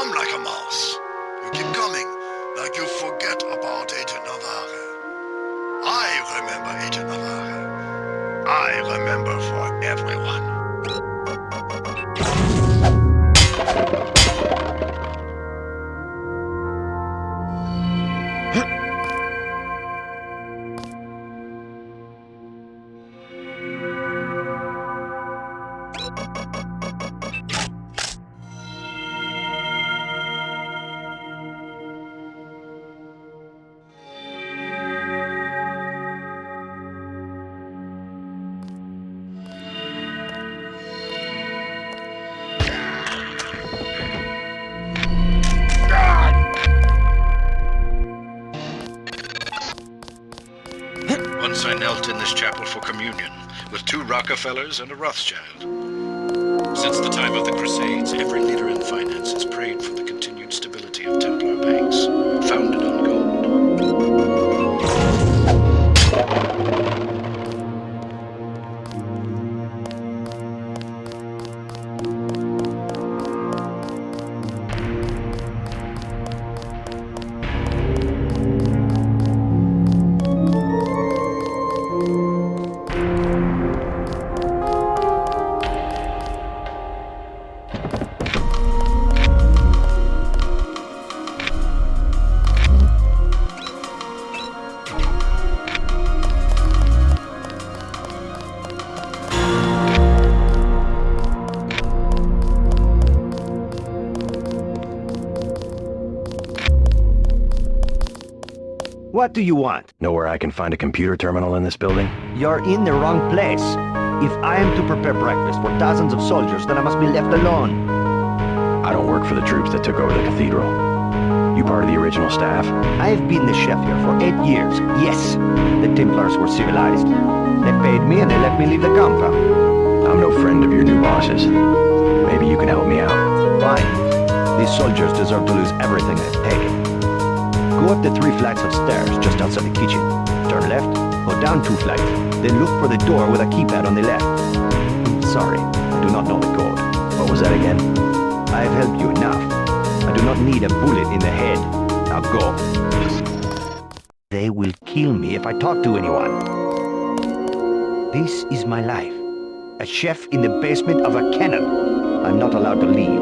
come like a mouse. You keep coming, like you forget about Agent Navarre. I remember Agent Navarre. I remember for everyone. Once I knelt in this chapel for communion, with 2 Rockefellers and a Rothschild. Since the time of the Crusades, every leader in finance has prayed for the continued stability of Templar banks, founded on gold. What do you want? Know where I can find a computer terminal in this building? You're in the wrong place. If I am to prepare breakfast for dozens of soldiers, then I must be left alone. I don't work for the troops that took over the cathedral. You part of the original staff? I've been the chef here for 8 years. Yes, the Templars were civilized. They paid me and they let me leave the compound. I'm no friend of your new bosses. Maybe you can help me out. Fine. These soldiers deserve to lose everything they've taken. Go up the 3 flights of stairs just outside the kitchen. Turn left, go down 2 flights, then look for the door with a keypad on the left. Sorry, I do not know the code. What was that again? I have helped you enough. I do not need a bullet in the head. Now go. They will kill me if I talk to anyone. This is my life. A chef in the basement of a cannon. I'm not allowed to leave.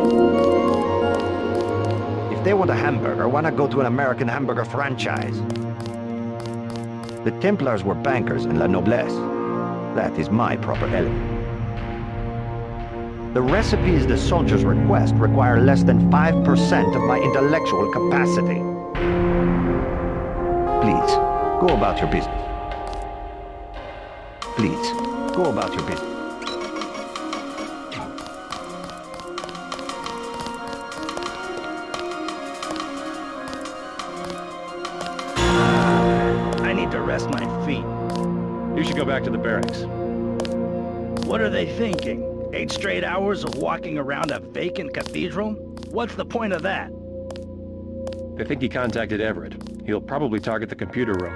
If they want a hamburger, why not go to an American hamburger franchise? The Templars were bankers and la noblesse. That is my proper element. The recipes the soldiers request require less than 5% of my intellectual capacity. Please, go about your business. Please, go about your business. I need to rest my feet. You should go back to the barracks. What are they thinking? 8 straight hours of walking around a vacant cathedral? What's the point of that? They think he contacted Everett. He'll probably target the computer room.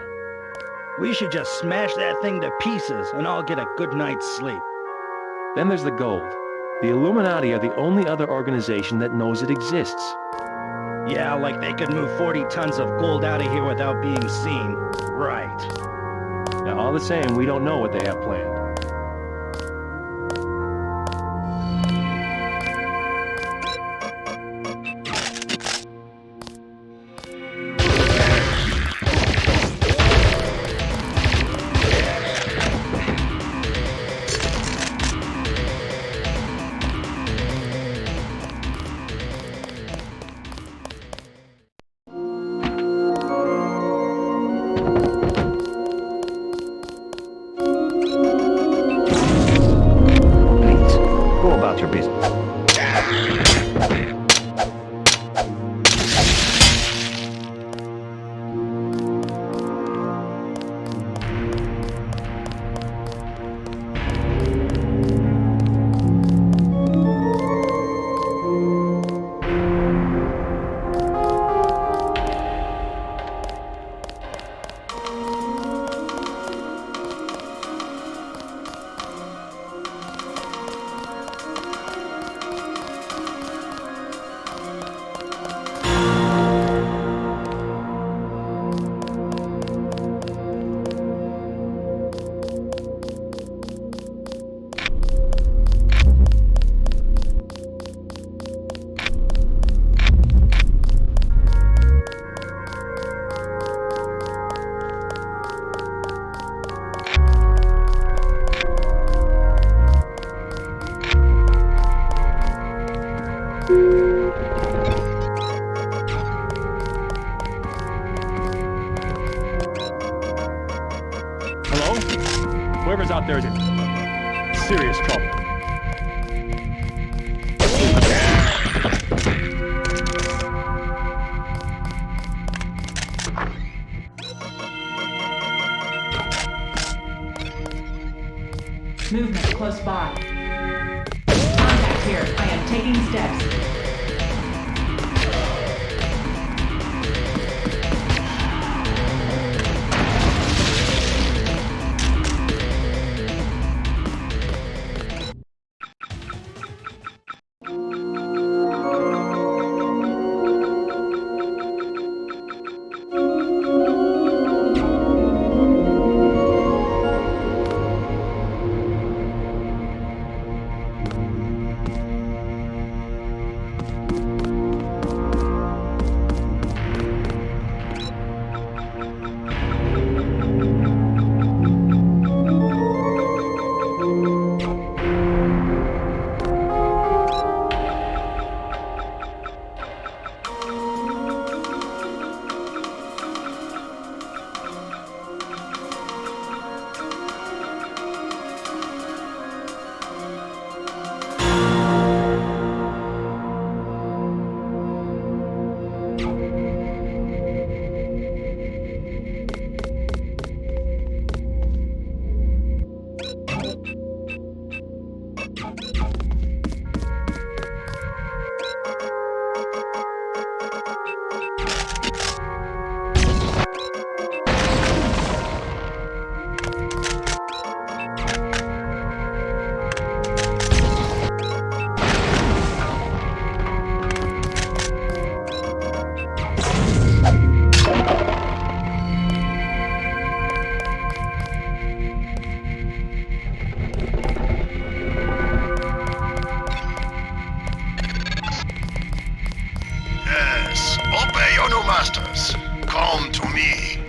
We should just smash that thing to pieces and all get a good night's sleep. Then there's the gold. The Illuminati are the only other organization that knows it exists. Yeah, like they could move 40 tons of gold out of here without being seen. Right. Now, all the same, we don't know what they have planned. Your business. serious trouble. Movement close by. Contact here. I am taking steps. Yes, obey your new masters. Come to me.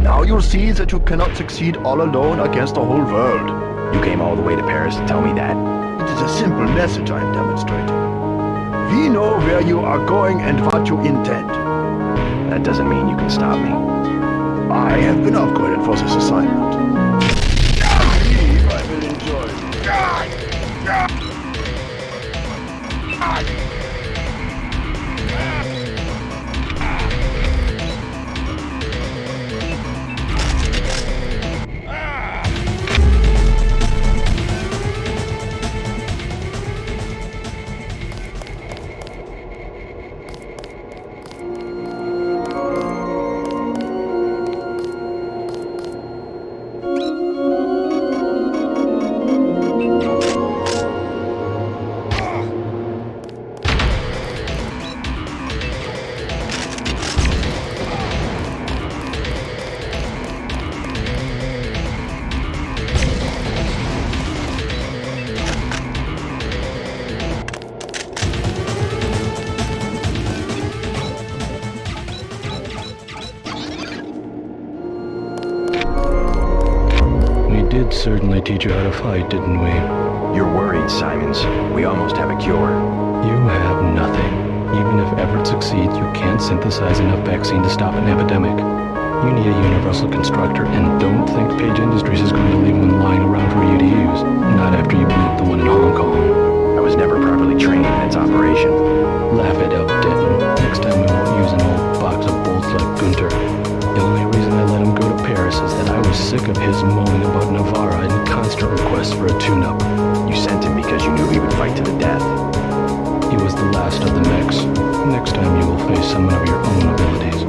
Now you'll see that you cannot succeed all alone against the whole world. You came all the way to Paris to tell me that? It is a simple message I am demonstrating. We know where you are going and what you intend. That doesn't mean you can stop me. I have been upgraded for this assignment. I will enjoy did certainly teach you how to fight, didn't we? You're worried, Simons. We almost have a cure. You have nothing. Even if effort succeeds, you can't synthesize enough vaccine to stop an epidemic. You need a universal constructor, and don't think Page Industries is going to leave one lying around for you to use. Not after you blew up the one in Hong Kong. I was never properly trained in its operation. Laugh it up, Denton. Next time we won't use an old box of bolts like Gunter. The only reason I let him go to Paris is that I was sick of his moaning about Navarra and constant requests for a tune-up. You sent him because you knew he would fight to the death. He was the last of the mechs. Next time you will face someone of your own abilities.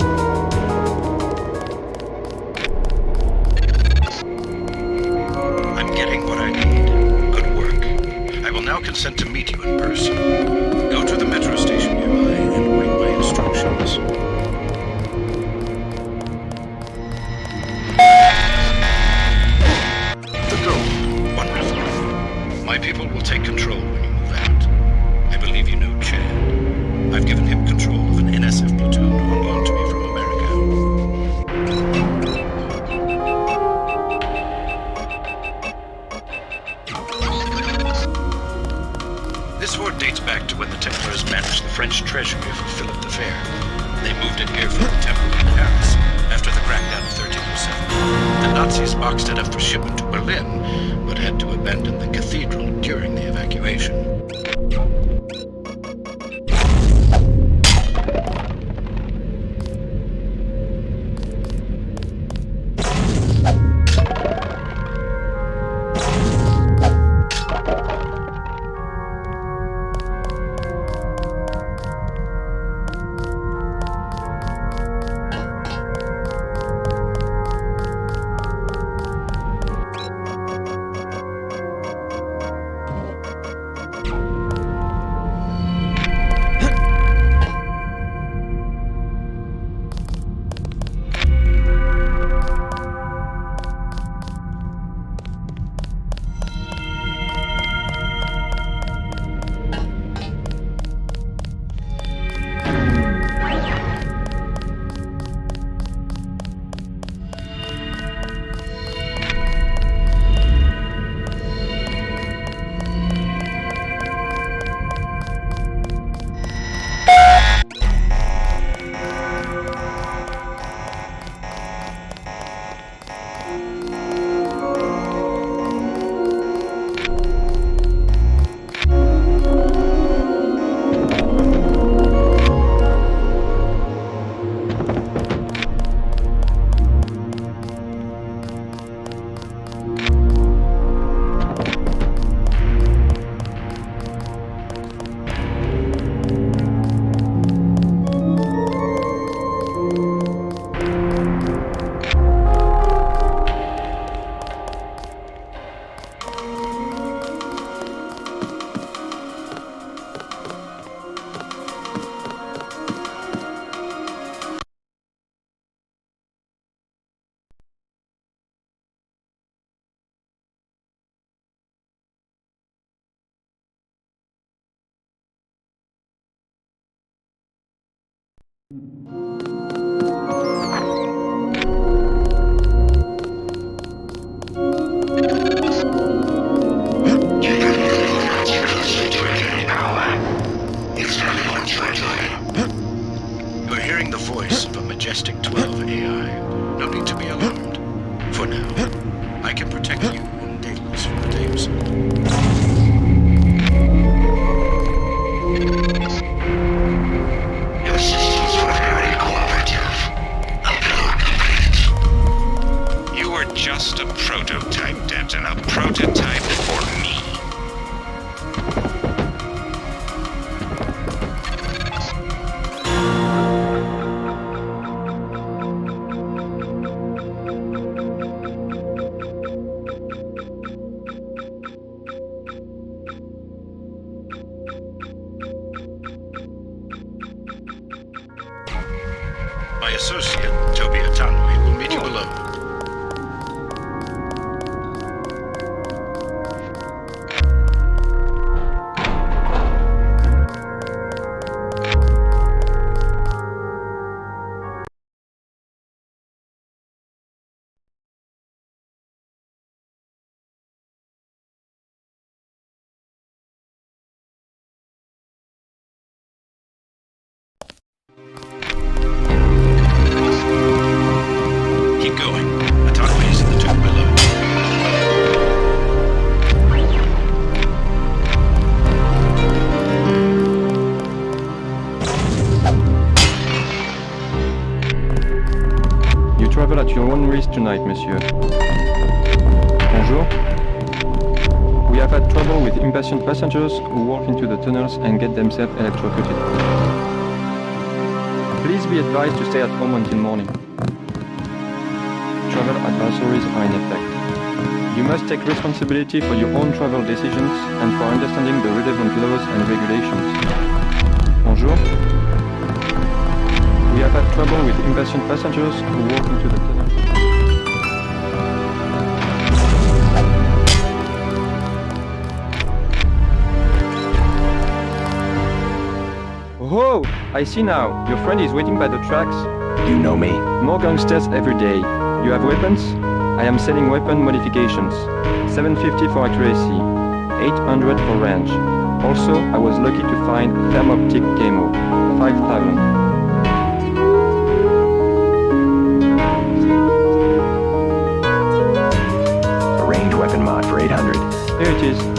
I'm getting what I need. Good work. I will now consent to meet you in person. back to when the Templars managed the French treasury for Philip the Fair. They moved it here from the Temple in Paris after the crackdown of 1307. The Nazis boxed it up for shipment to Berlin, but had to abandon the cathedral during the evacuation. You're hearing the voice of a majestic 12 AI. No need to be alarmed. For now, I can protect you and Deus from the Deus. Your systems were very cooperative. Upload complete. You are just a prototype, Denton. A prototype for me. My associate, Toby Atanwe, will meet you alone. Keep going. Atanwe is in the tube below. You travel at your own risk tonight, monsieur. Bonjour. We have had trouble with impatient passengers who walk into the tunnels and get themselves electrocuted. Please be advised to stay at home until morning. Travel advisories are in effect. You must take responsibility for your own travel decisions and for understanding the relevant laws and regulations. Bonjour. We have had trouble with impatient passengers who walk into the tunnel. Oh, I see now. Your friend is waiting by the tracks. You know me. More gangsters every day. You have weapons? I am selling weapon modifications. 750 for accuracy, 800 for range. Also, I was lucky to find thermoptic camo, 5000. A range weapon mod for 800. Here it is.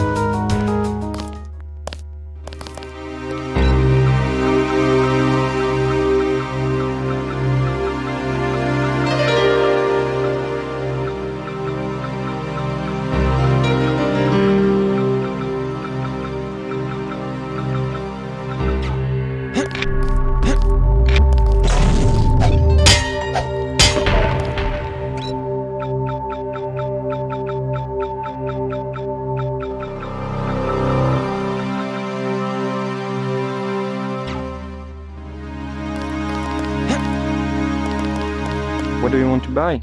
What do you want to buy?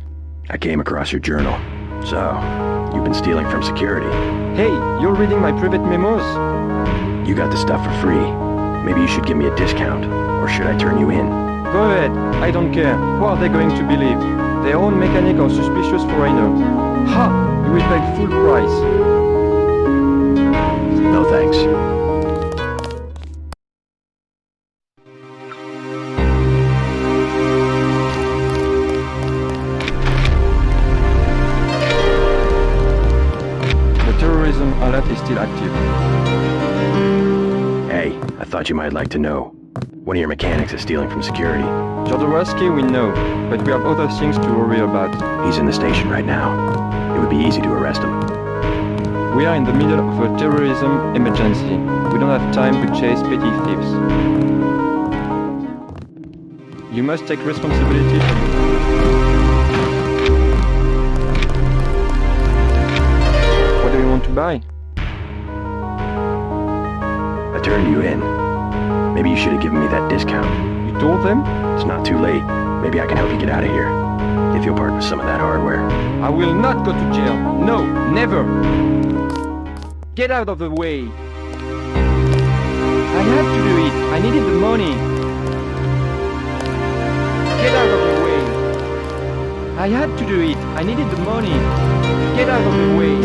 I came across your journal. So, you've been stealing from security. Hey, you're reading my private memos? You got the stuff for free. Maybe you should give me a discount. Or should I turn you in? Go ahead, I don't care. Who are they going to believe? Their own mechanic or suspicious foreigner? Ha! You will pay full price. No thanks. The terrorism alert is still active. Hey, I thought you might like to know. One of your mechanics is stealing from security. Jodorowsky we know, but we have other things to worry about. He's in the station right now. It would be easy to arrest him. We are in the middle of a terrorism emergency. We don't have time to chase petty thieves. You must take responsibility for What do you want to buy? I turned you in. Maybe you should have given me that discount. You told them? It's not too late. Maybe I can help you get out of here. If you'll part with some of that hardware. I will not go to jail. No, never. Get out of the way. I had to do it. I needed the money. Get out of the way. I had to do it. I needed the money. Get out of the way.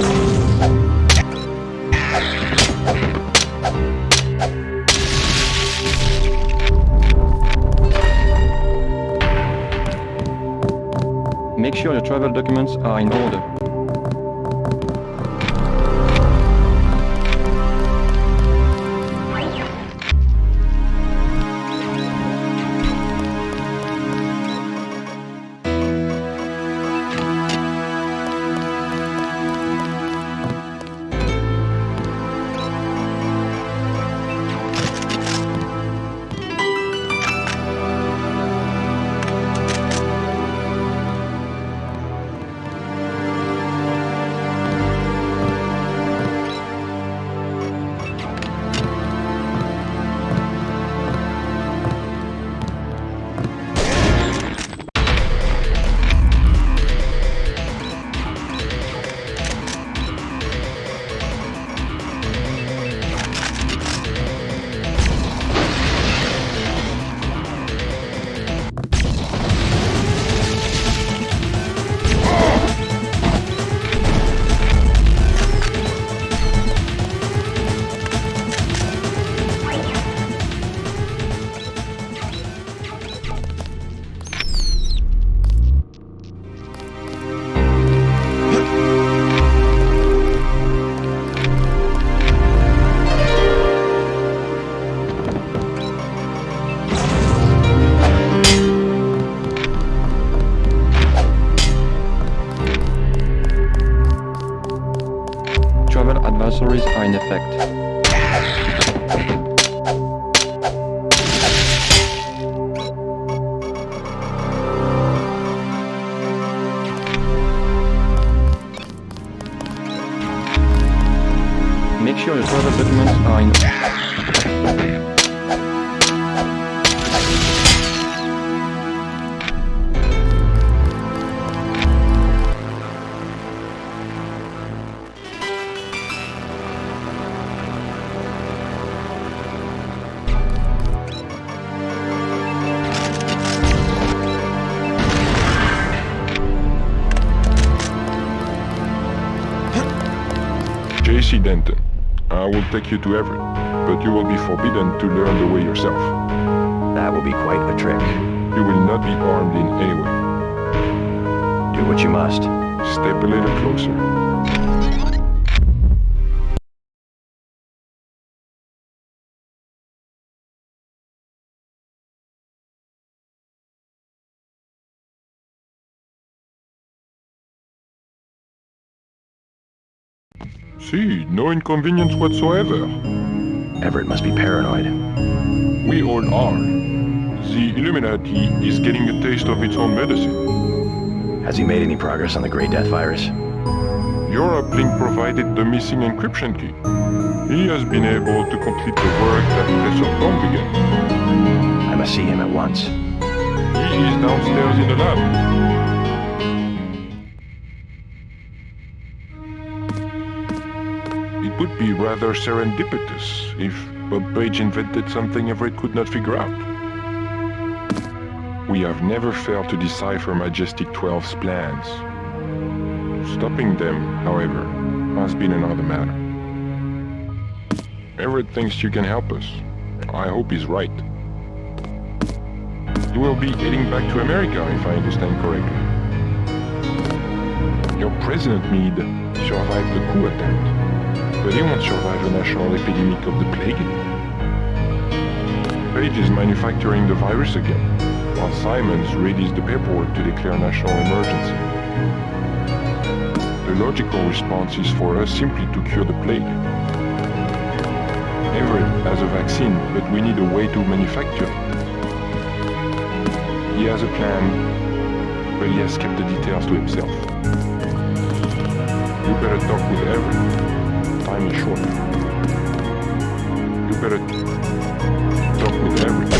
Make sure your travel documents are in order. Advisories are in effect. Make sure your travel documents are in JC Denton, I will take you to Everett, but you will be forbidden to learn the way yourself. That will be quite a trick. You will not be armed in any way. Do what you must. Step a little closer. See, no inconvenience whatsoever. Everett must be paranoid. We all are. The Illuminati is getting a taste of its own medicine. Has he made any progress on the Grey Death virus? Your uplink provided the missing encryption key. He has been able to complete the work that Professor Tom began. I must see him at once. He is downstairs in the lab. It would be rather serendipitous if Bob Page invented something Everett could not figure out. We have never failed to decipher Majestic 12's plans. Stopping them, however, has been another matter. Everett thinks you can help us. I hope he's right. You will be heading back to America, if I understand correctly. Your President Meade survived the coup attempt. But he won't survive a national epidemic of the plague. Page is manufacturing the virus again, while Simons readies the paperwork to declare national emergency. The logical response is for us simply to cure the plague. Everett has a vaccine, but we need a way to manufacture it. He has a plan, but he has kept the details to himself. You better talk with Everett. Time is short. You better talk with Everett.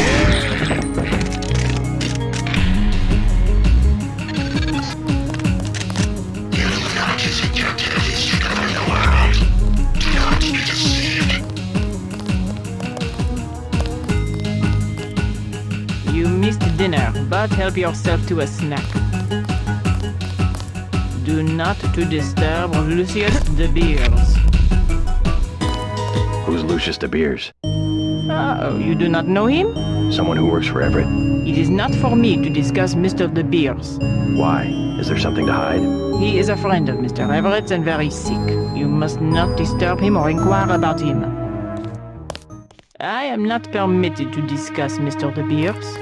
You missed dinner, but help yourself to a snack. Do not to disturb Lucius de Beers. Who's Lucius de Beers? Oh, you do not know him? Someone who works for Everett. It is not for me to discuss Mr. de Beers. Why? Is there something to hide? He is a friend of Mr. Everett's and very sick. You must not disturb him or inquire about him. I am not permitted to discuss Mr. de Beers.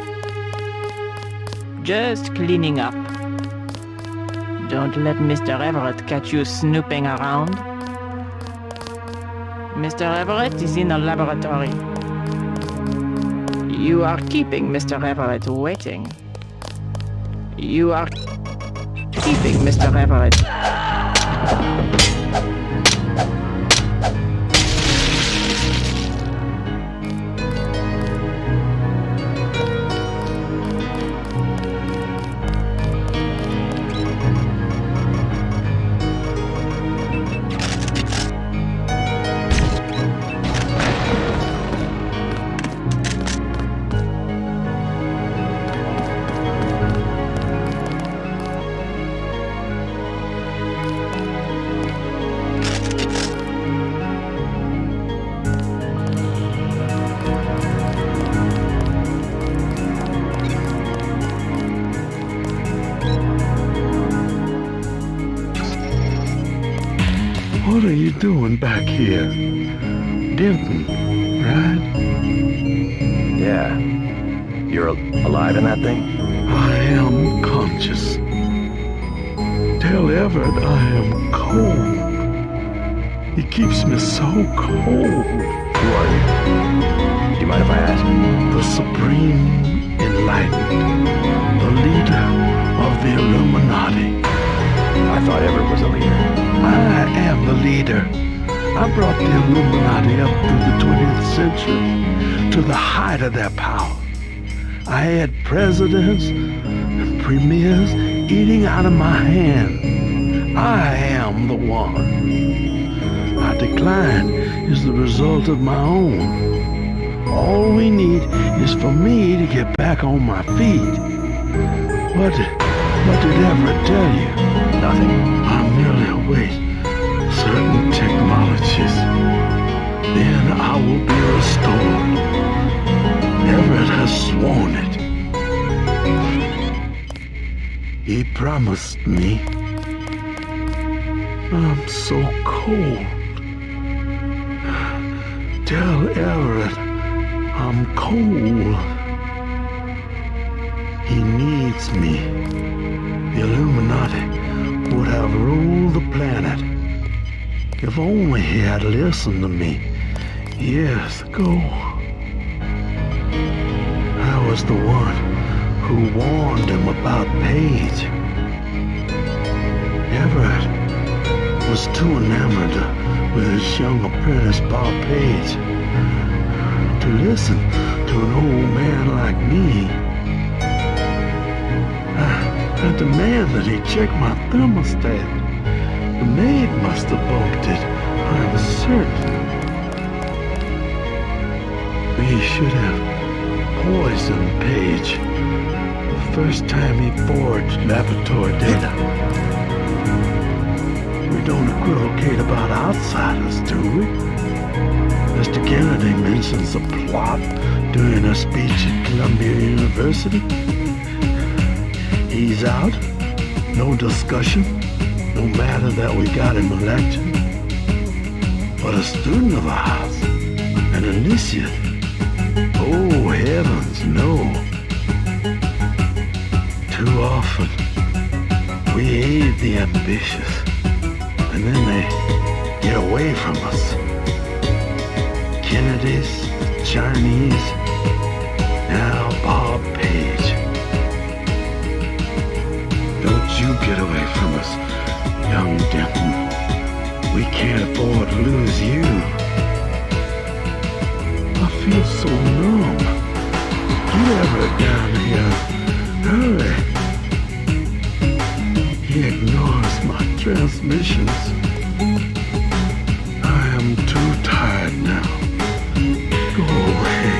Just cleaning up. Don't let Mr. Everett catch you snooping around. Mr. Everett is in a laboratory. You are keeping Mr. Everett waiting. You are keeping Mr. Everett. What are you doing back here? Denton, right? Yeah. You're alive in that thing? I am conscious. Tell Everett I am cold. He keeps me so cold. Who are you? Do you mind if I ask? The Supreme Enlightened. The leader of the Illuminati. I thought Everett was a leader. I am the leader. I brought the Illuminati up through the 20th century to the height of their power. I had presidents and premiers eating out of my hand. I am the one. My decline is the result of my own. All we need is for me to get back on my feet. What did Everett tell you? Nothing. I merely await certain technologies. will be restored. Everett has sworn it. He promised me. I'm so cold. Tell Everett I'm cold. He needs me. The Illuminati would have ruled the planet if only he had listened to me years ago. I was the one who warned him about Paige. Everett was too enamored with his young apprentice, Bob Page, to listen to an old man like me. I demand that he check my thermostat. The maid must have bumped it, I'm certain. We should have poisoned Page the first time he forged laboratory data. We don't equivocate about outsiders, do we? Mr. Kennedy mentions a plot during a speech at Columbia University. He's out, no discussion, no matter that we got him elected. But a student of ours, an initiate, oh heavens, no. Too often, we aid the ambitious, and then they get away from us. Kennedys, Chinese, now Bob Page. Don't you get away from us, young Denton. We can't afford to lose you. I feel so numb. Get Everett down here. Hurry. He ignores my transmissions. I am too tired now. Go away.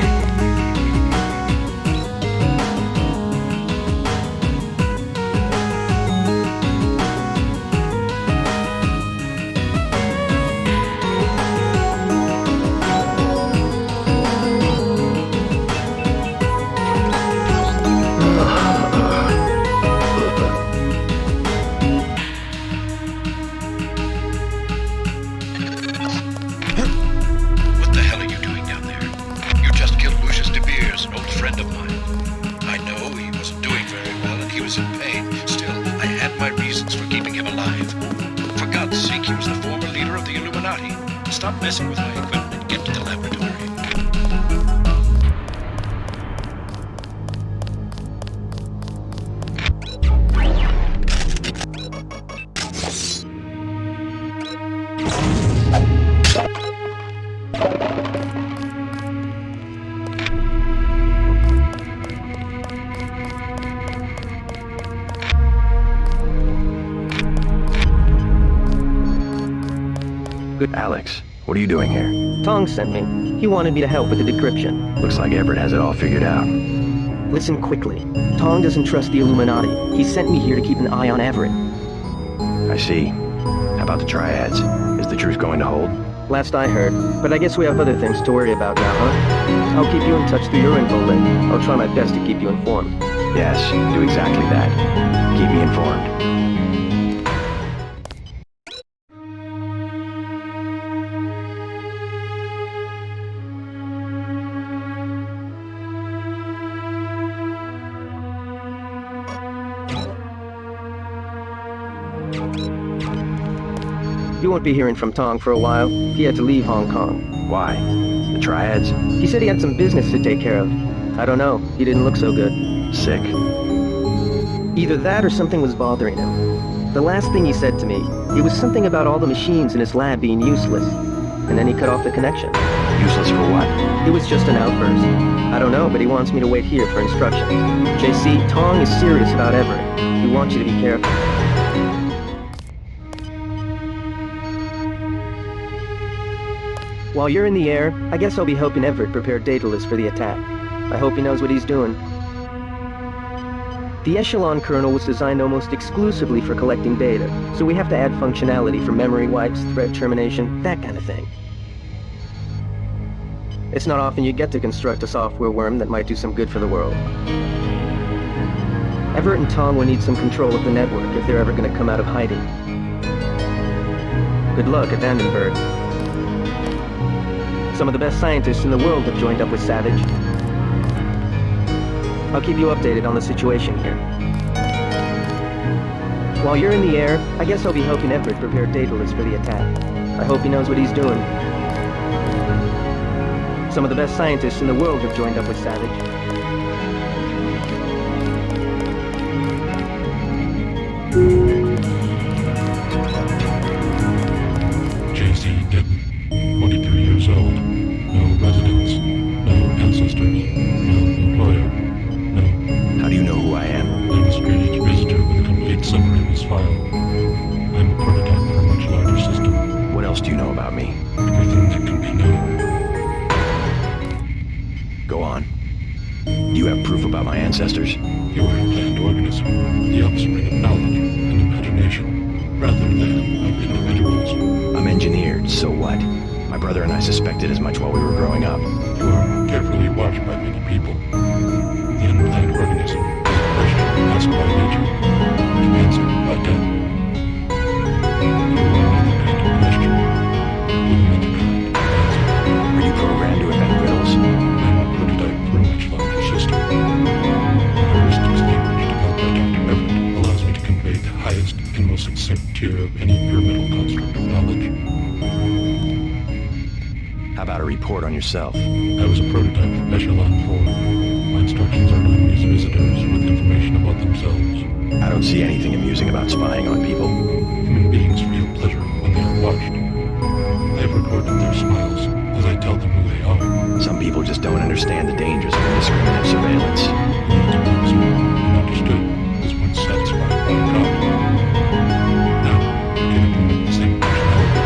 Stop messing with my equipment and get to the laboratory. Alex, what are you doing here? Tong sent me. He wanted me to help with the decryption. Looks like Everett has it all figured out. Listen quickly. Tong doesn't trust the Illuminati. He sent me here to keep an eye on Everett. I see. How about the triads? Is the truth going to hold? Last I heard, but I guess we have other things to worry about now, huh? I'll keep you in touch through your info link. I'll try my best to keep you informed. Yes, do exactly that. Keep me informed. You won't be hearing from Tong for a while. He had to leave Hong Kong. Why? The triads? He said he had some business to take care of. I don't know. He didn't look so good. Sick? Either that or something was bothering him. The last thing he said to me, it was something about all the machines in his lab being useless. And then he cut off the connection. Useless for what? It was just an outburst. I don't know, but he wants me to wait here for instructions. JC, Tong is serious about Everett. He wants you to be careful. While you're in the air, I guess I'll be helping Everett prepare data lists for the attack. I hope he knows what he's doing. The Echelon kernel was designed almost exclusively for collecting data, so we have to add functionality for memory wipes, thread termination, that kind of thing. It's not often you get to construct a software worm that might do some good for the world. Everett and Tom will need some control of the network if they're ever going to come out of hiding. Good luck at Vandenberg. Some of the best scientists in the world have joined up with Savage. I'll keep you updated on the situation here. While you're in the air, I guess I'll be helping Everett prepare Daedalus for the attack. I hope he knows what he's doing. Some of the best scientists in the world have joined up with Savage. J.C. Denton, 23 years old, no residence, no ancestors, no employer, no... How do you know who I am? I'm a strange visitor with a complete summary of his file. I'm a prototype for a much larger system. What else do you know about me? Everything that can be known. Go on. Do you have proof about my ancestors? You are a planned organism, the offspring of knowledge and imagination, rather than of individuals. I'm engineered, so what? My brother and I suspected as much while we were growing up. You are carefully watched by many people. The unplanned organism is a question asked by nature, to answer by death. You are another kind of question, with another kind of answer. Are you programmed to invent riddles? I'm a prototype for a much larger system. The heuristics language developed by Dr. Everett allows me to convey the highest and most succinct tier of any pyramidal construct of knowledge. How about a report on yourself? I was a prototype for Echelon 4. My instructions are to amuse visitors with information about themselves. I don't see anything amusing about spying on people. Human beings feel pleasure when they are watched. I have recorded their smiles as I tell them who they are. Some people just don't understand the dangers of indiscriminate surveillance. The ultimate observed and understood is once satisfied by God. Now, you can implement the same functionality.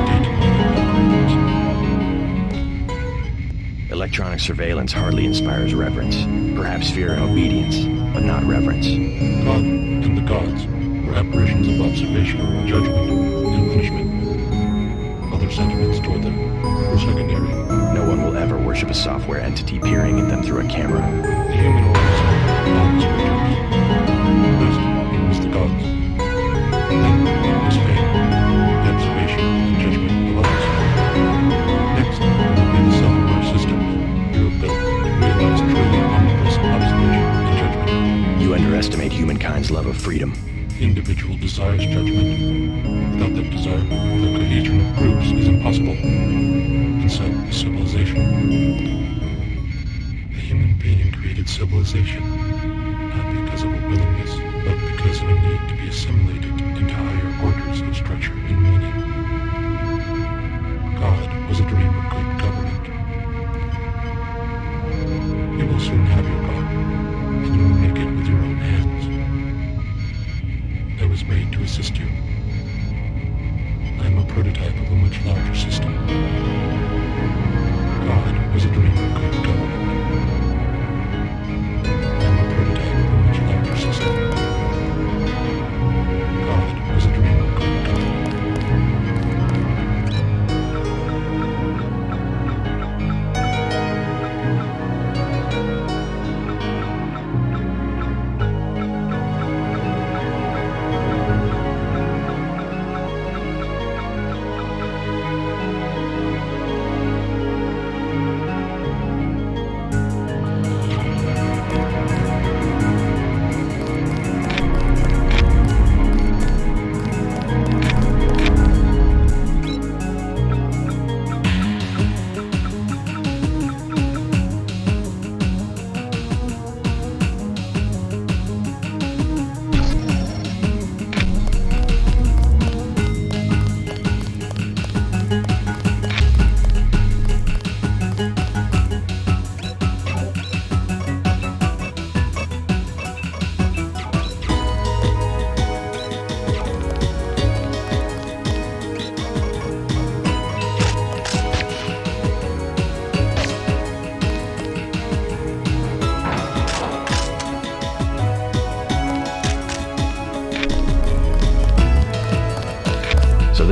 Data mining algorithms. Electronic surveillance hardly inspires reverence. Perhaps fear and obedience, but not reverence. God and the gods were apparitions of observation, judgment, and punishment. Other sentiments toward them were secondary. No one will ever worship a software entity peering at them through a camera. The human organism always worships. First, it was the gods. Then, it was fate, the observation and judgment of others. Next, it will be the self-aware systems you have built to realize truly omnipresent observation and judgment. You underestimate humankind's love of freedom. The individual desires judgment. Without that desire, the cohesion of groups is impossible. And so is civilization. The human being created civilization, not because of a willingness, but because of a need to be assimilated into higher orders of structure and meaning. God was a dream of good government. You will soon have your God, and you will make it with your own hands. I was made to assist you. I am a prototype of a much larger system. God was a dream of good government. I am a prototype of a much larger system. God was a dream of good government.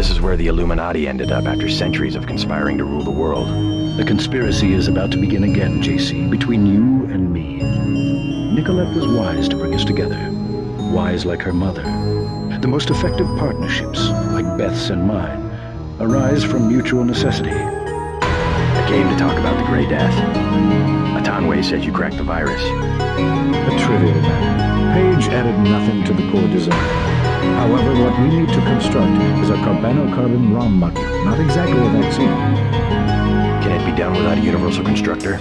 this is where the Illuminati ended up after centuries of conspiring to rule the world. The conspiracy is about to begin again, JC, between you and me. Nicolette was wise to bring us together. Wise like her mother. The most effective partnerships, like Beth's and mine, arise from mutual necessity. I came to talk about the Grey Death. Atanwe says you cracked the virus. A trivial matter. Page added nothing to the core design. However, what we need to construct is a carbonocarbon ROM module, not exactly a vaccine. Can it be done without a universal constructor?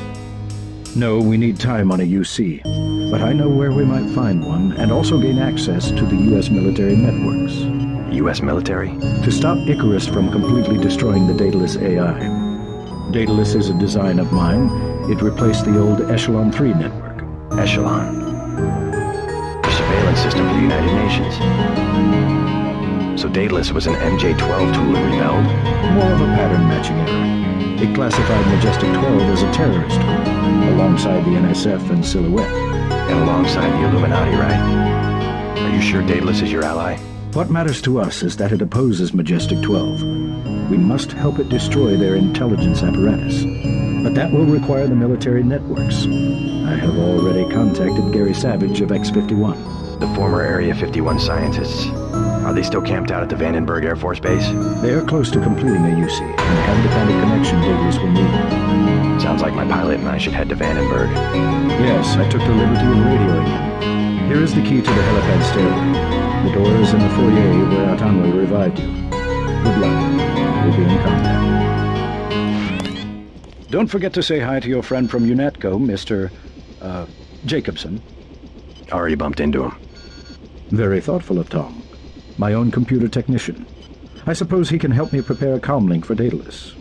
No, we need time on a UC. But I know where we might find one, and also gain access to the U.S. military networks. U.S. military? To stop Icarus from completely destroying the Daedalus AI. Daedalus is a design of mine. It replaced the old Echelon 3 network. Echelon? The surveillance system for the United Nations. So Daedalus was an MJ-12 tool and rebelled? More of a pattern-matching error. It classified Majestic 12 as a terrorist group, alongside the NSF and Silhouette. And alongside the Illuminati, right? Are you sure Daedalus is your ally? What matters to us is that it opposes Majestic 12. We must help it destroy their intelligence apparatus. But that will require the military networks. I have already contacted Gary Savage of X-51. The former Area 51 scientists. Are they still camped out at the Vandenberg Air Force Base? They are close to completing a UC and have the kind of connection Daedalus will need. Sounds like my pilot and I should head to Vandenberg. Yes, I took the liberty of radioing him. Here is the key to the helipad stairway. The door is in the foyer where Atanwe revived you. Good luck. We'll be in contact. Don't forget to say hi to your friend from UNETCO, Mr. Jacobson. Already bumped into him. Very thoughtful of Tom. My own computer technician. I suppose he can help me prepare a comlink for Daedalus.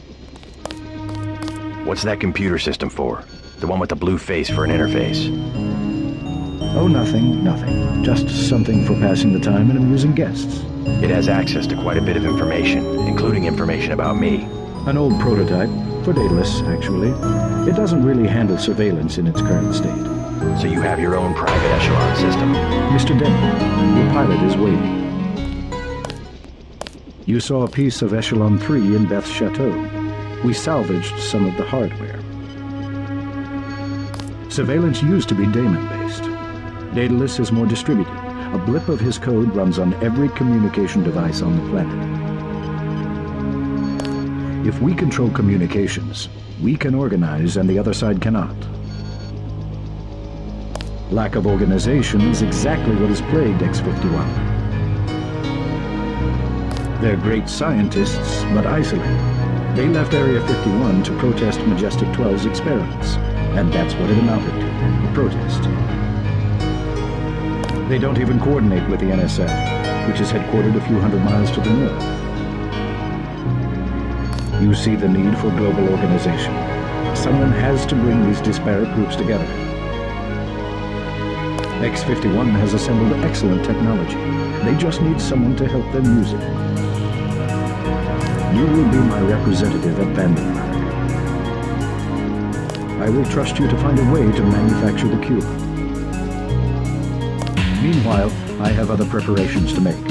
What's that computer system for? The one with the blue face for an interface? Oh, nothing. Just something for passing the time and amusing guests. It has access to quite a bit of information, including information about me. An old prototype, for Daedalus, actually. It doesn't really handle surveillance in its current state. So you have your own private echelon system? Mr. Denton, your pilot is waiting. You saw a piece of Echelon 3 in Beth's chateau. We salvaged some of the hardware. Surveillance used to be daemon-based. Daedalus is more distributed. A blip of his code runs on every communication device on the planet. If we control communications, we can organize and the other side cannot. Lack of organization is exactly what has plagued X-51. They're great scientists, but isolated. They left Area 51 to protest Majestic 12's experiments, and that's what it amounted to, a protest. They don't even coordinate with the NSF, which is headquartered a few hundred miles to the north. You see the need for global organization. Someone has to bring these disparate groups together. X-51 has assembled excellent technology. They just need someone to help them use it. You will be my representative at Vandenberg. I will trust you to find a way to manufacture the cure. Meanwhile, I have other preparations to make.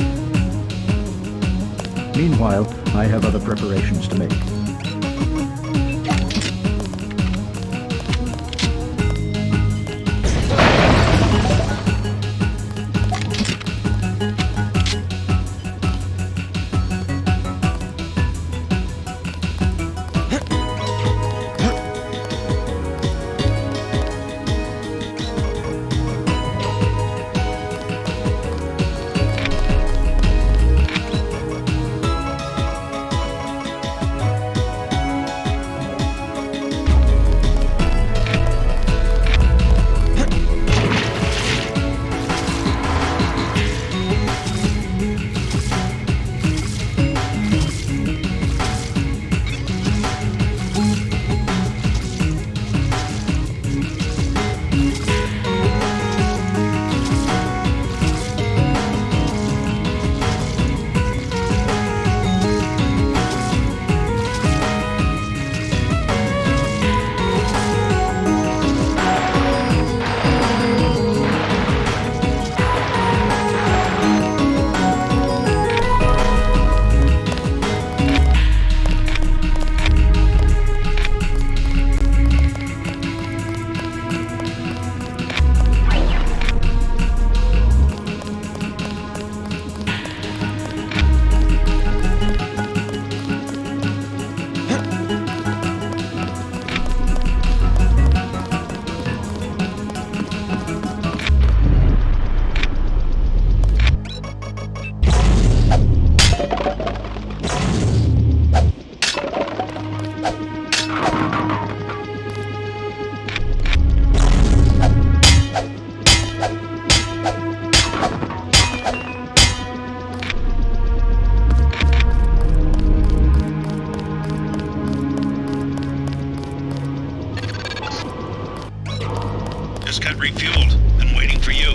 Just got refueled and waiting for you.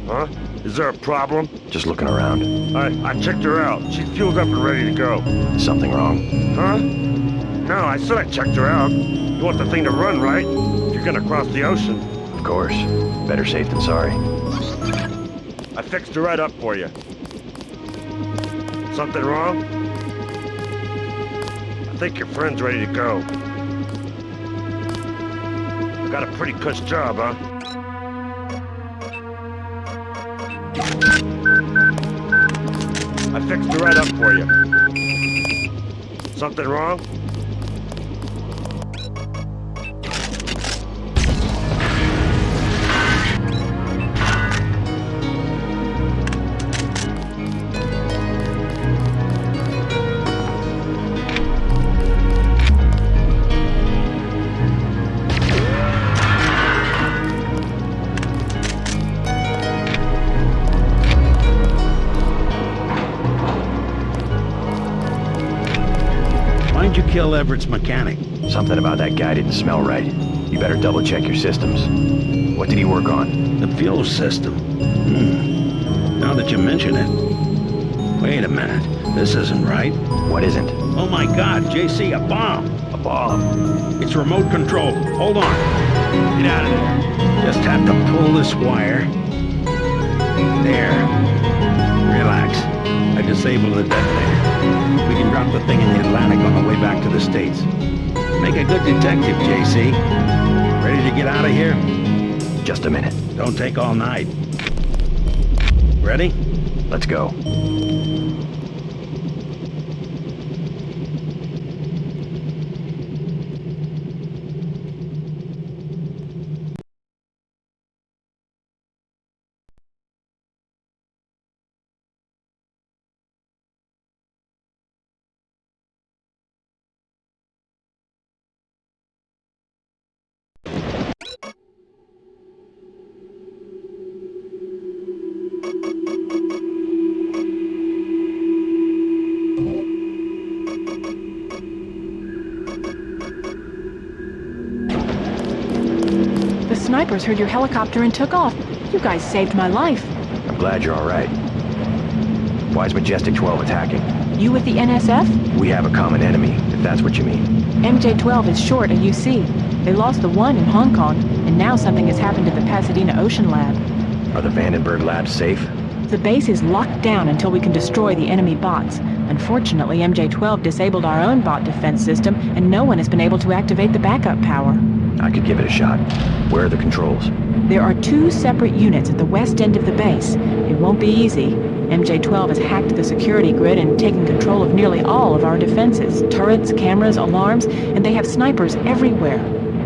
Huh? Is there a problem? Just looking around. I checked her out. She's fueled up and ready to go. Something wrong? Huh? No, I said I checked her out. You want the thing to run, right? You're gonna cross the ocean. Of course. Better safe than sorry. I fixed her right up for you. Something wrong? I think your friend's ready to go. Got a pretty cush job, huh? I fixed her right up for you. Something wrong? Why'd you kill Everett's mechanic? Something about that guy didn't smell right. You better double check your systems. What did he work on? The fuel system. Now that you mention it. Wait a minute. This isn't right. What isn't? Oh my God, JC, a bomb! A bomb? It's remote controlled. Hold on. Get out of there. Just have to pull this wire. There. Relax. I disabled the detonator. We can drop the thing in the Atlantic on the way back to the States. Make a good detective, JC. Ready to get out of here? Just a minute. Don't take all night. Ready? Let's go. The snipers heard your helicopter and took off. You guys saved my life. I'm glad you're all right. Why is Majestic 12 attacking? You with the NSF? We have a common enemy, if that's what you mean. MJ-12 is short a UC. They lost the one in Hong Kong, and now something has happened at the Pasadena Ocean Lab. Are the Vandenberg labs safe? The base is locked down until we can destroy the enemy bots. Unfortunately, MJ-12 disabled our own bot defense system, and no one has been able to activate the backup power. I could give it a shot. Where are the controls? There are 2 separate units at the west end of the base. It won't be easy. MJ-12 has hacked the security grid and taken control of nearly all of our defenses. Turrets, cameras, alarms, and they have snipers everywhere.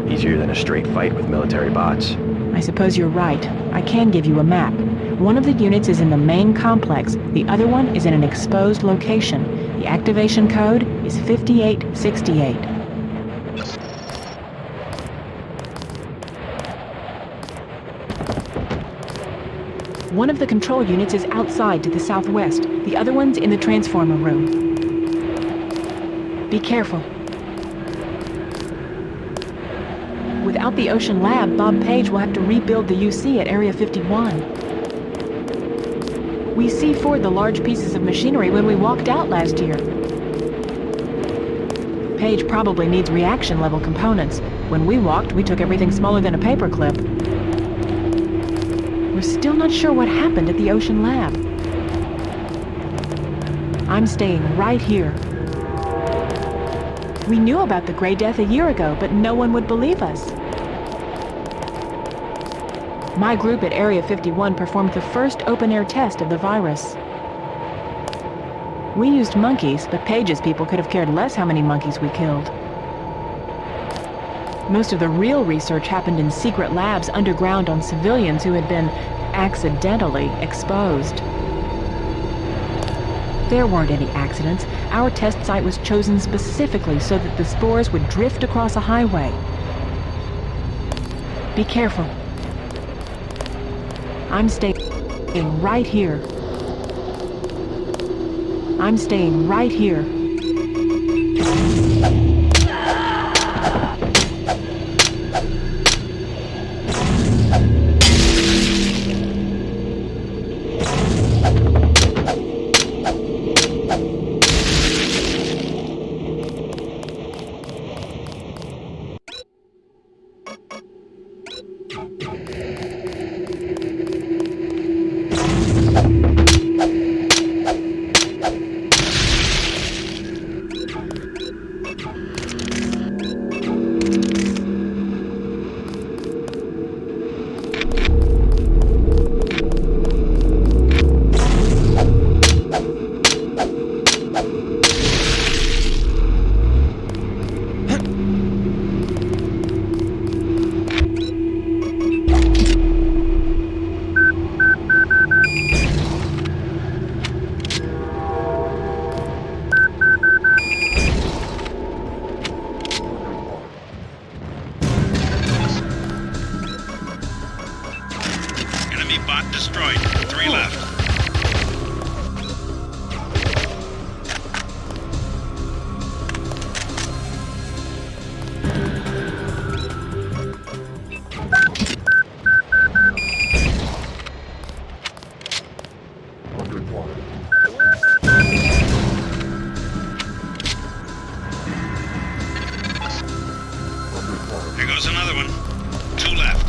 Easier than a straight fight with military bots. I suppose you're right. I can give you a map. One of the units is in the main complex. The other one is in an exposed location. The activation code is 5868. One of the control units is outside to the southwest. The other one's in the transformer room. Be careful. Without the Ocean Lab, Bob Page will have to rebuild the UC at Area 51. We C4'd the large pieces of machinery when we walked out last year. Page probably needs reaction-level components. When we walked, we took everything smaller than a paperclip. We're still not sure what happened at the Ocean Lab. I'm staying right here. We knew about the Grey Death a year ago, but no one would believe us. My group at Area 51 performed the first open-air test of the virus. We used monkeys, but Page's people could have cared less how many monkeys we killed. Most of the real research happened in secret labs underground on civilians who had been accidentally exposed. There weren't any accidents. Our test site was chosen specifically so that the spores would drift across a highway. Be careful. I'm staying right here. I'm staying right here. destroyed. 3 left. Here goes another one. 2 left.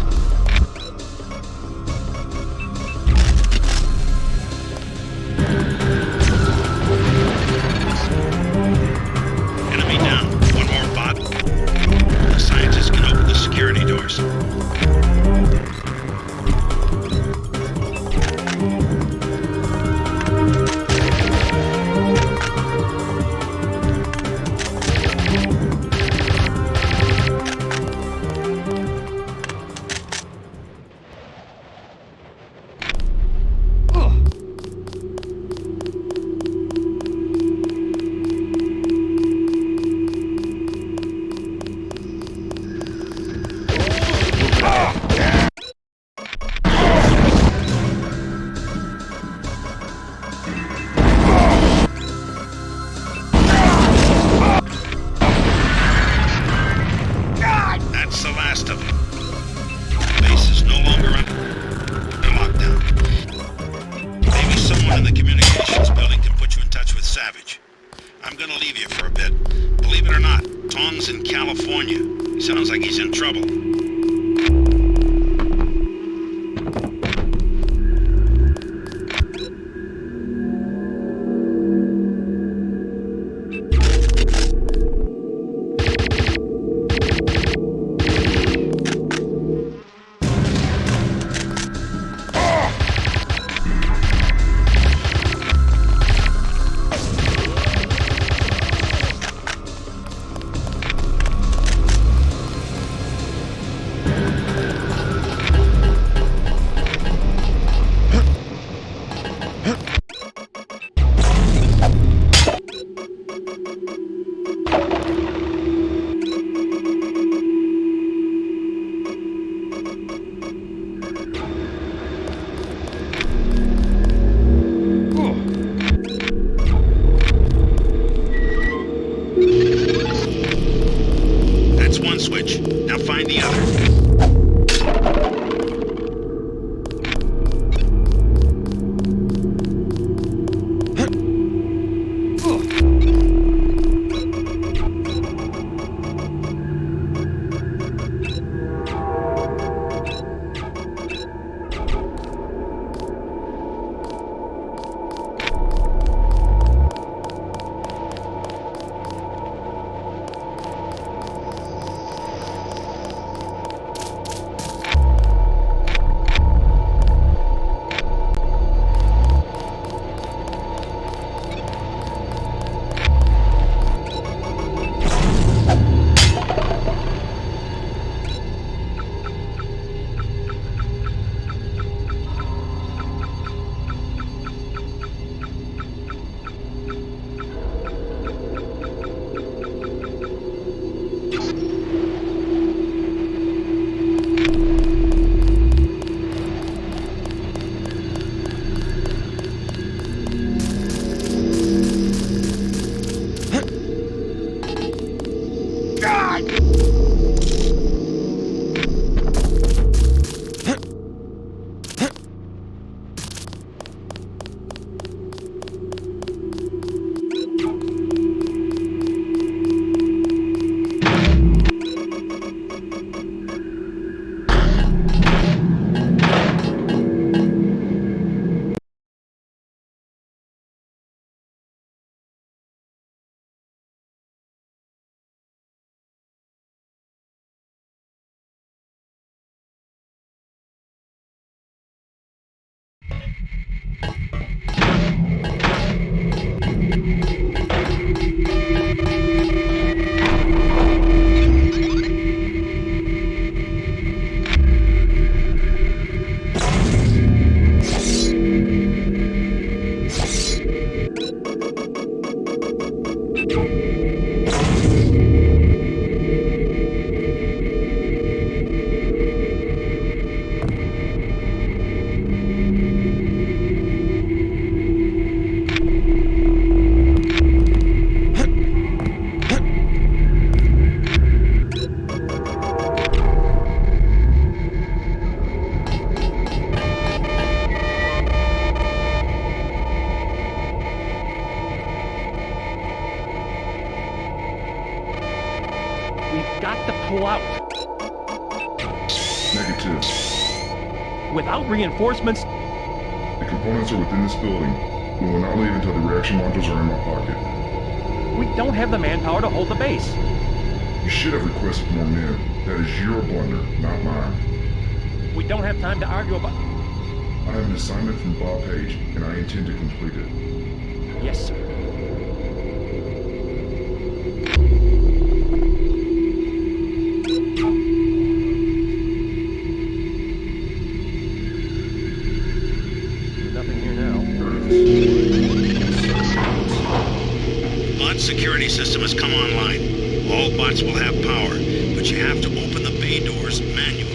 2. Without reinforcements? The components are within this building. We will not leave until the reaction modules are in my pocket. We don't have the manpower to hold the base. You should have requested more men. That is your blunder, not mine. We don't have time to argue about... I have an assignment from Bob Page, and I intend to complete it. Yes, sir. Nothing here now. Bot security system has come online. All bots will have power, but you have to open the bay doors manually.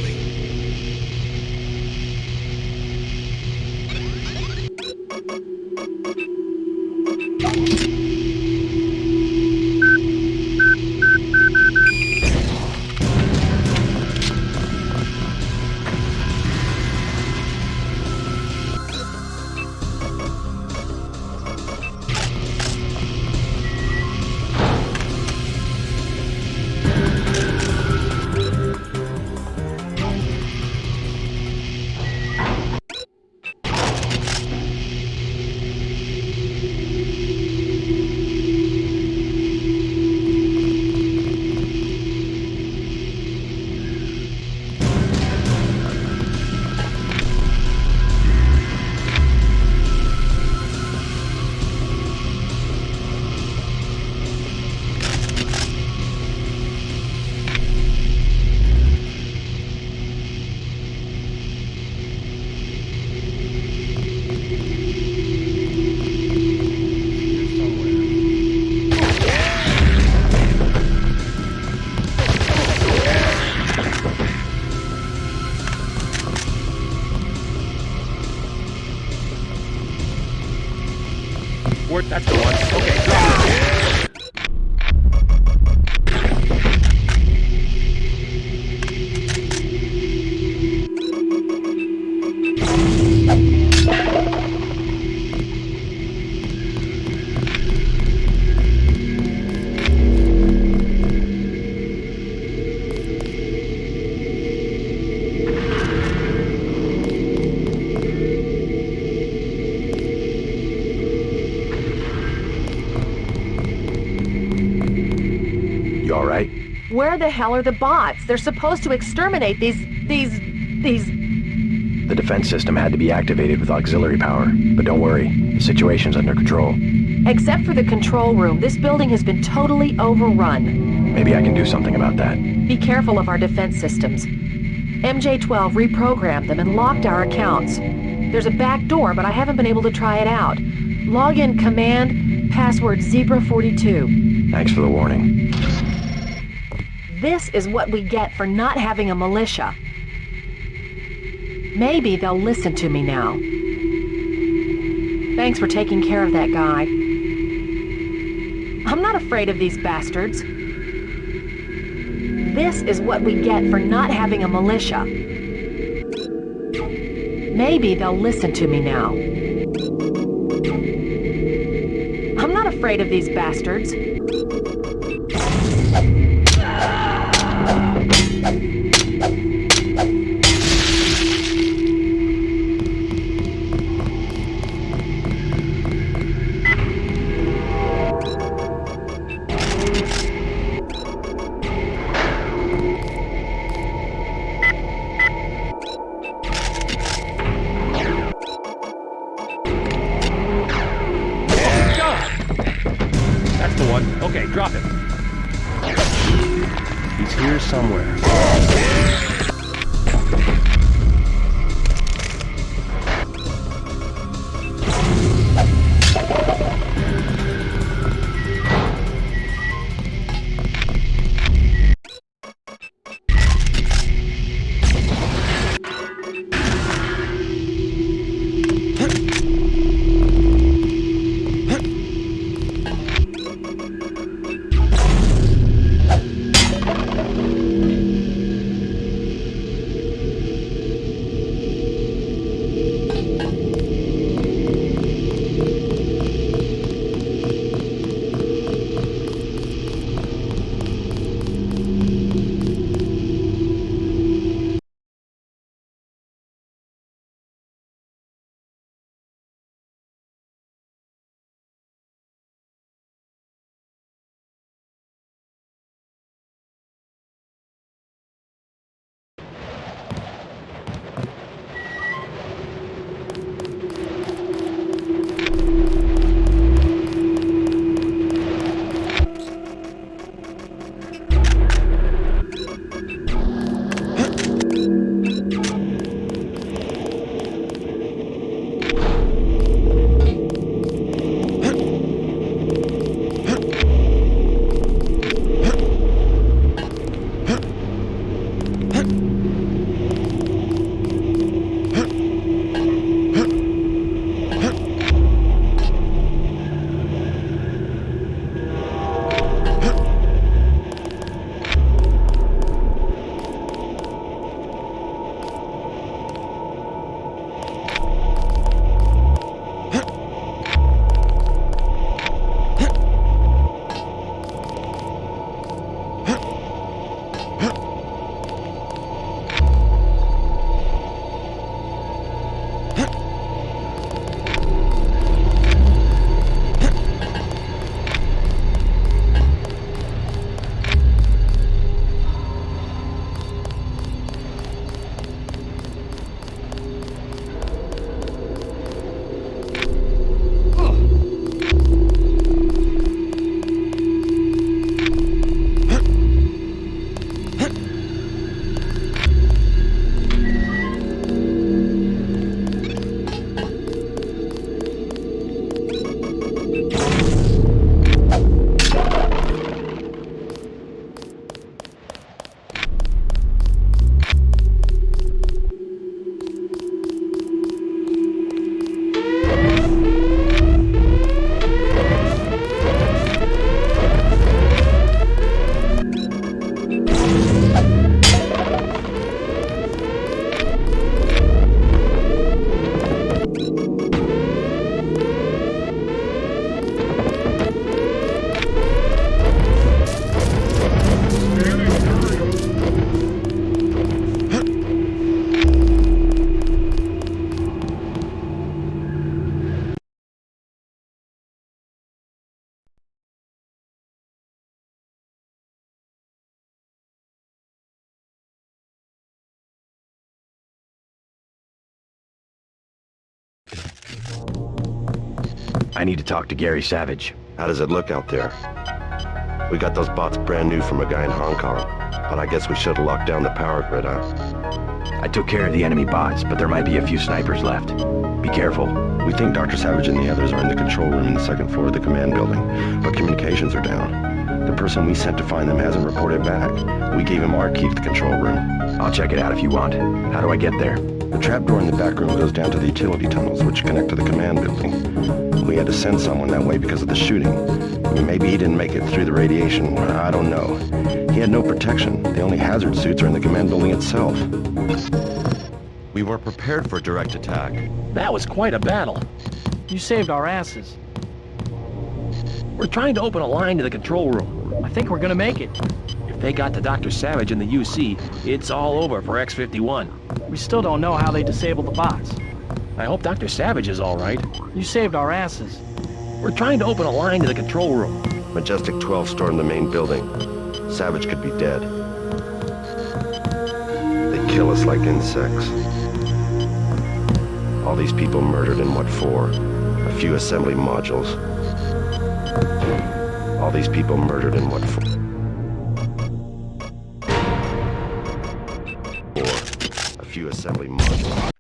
That's the one. Okay, drop it. Where the hell are the bots? They're supposed to exterminate these... The defense system had to be activated with auxiliary power, but don't worry, the situation's under control. Except for the control room, this building has been totally overrun. Maybe I can do something about that. Be careful of our defense systems. MJ12 reprogrammed them and locked our accounts. There's a back door, but I haven't been able to try it out. Login command, password Zebra42. Thanks for the warning. This is what we get for not having a militia. Maybe they'll listen to me now. Thanks for taking care of that guy. I'm not afraid of these bastards. This is what we get for not having a militia. Maybe they'll listen to me now. I'm not afraid of these bastards. Okay, drop it. He's here somewhere. I need to talk to Gary Savage. How does it look out there? We got those bots brand new from a guy in Hong Kong, but I guess we should have locked down the power grid, huh? I took care of the enemy bots, but there might be a few snipers left. Be careful. We think Dr. Savage and the others are in the control room in the second floor of the command building, but communications are down. The person we sent to find them hasn't reported back. We gave him our key to the control room. I'll check it out if you want. How do I get there? The trapdoor in the back room goes down to the utility tunnels, which connect to the command building. We had to send someone that way because of the shooting. Maybe he didn't make it through the radiation. I don't know. He had no protection. The only hazard suits are in the command building itself. We were prepared for direct attack. That was quite a battle. You saved our asses. We're trying to open a line to the control room. I think we're gonna make it. If they got to Dr. Savage in the UC, it's all over for X-51. We still don't know how they disabled the bots. I hope Dr. Savage is all right. You saved our asses. We're trying to open a line to the control room. Majestic 12 stormed the main building. Savage could be dead. They kill us like insects. All these people murdered, and what for? A few assembly modules. All these people murdered, and what for? A few assembly modules.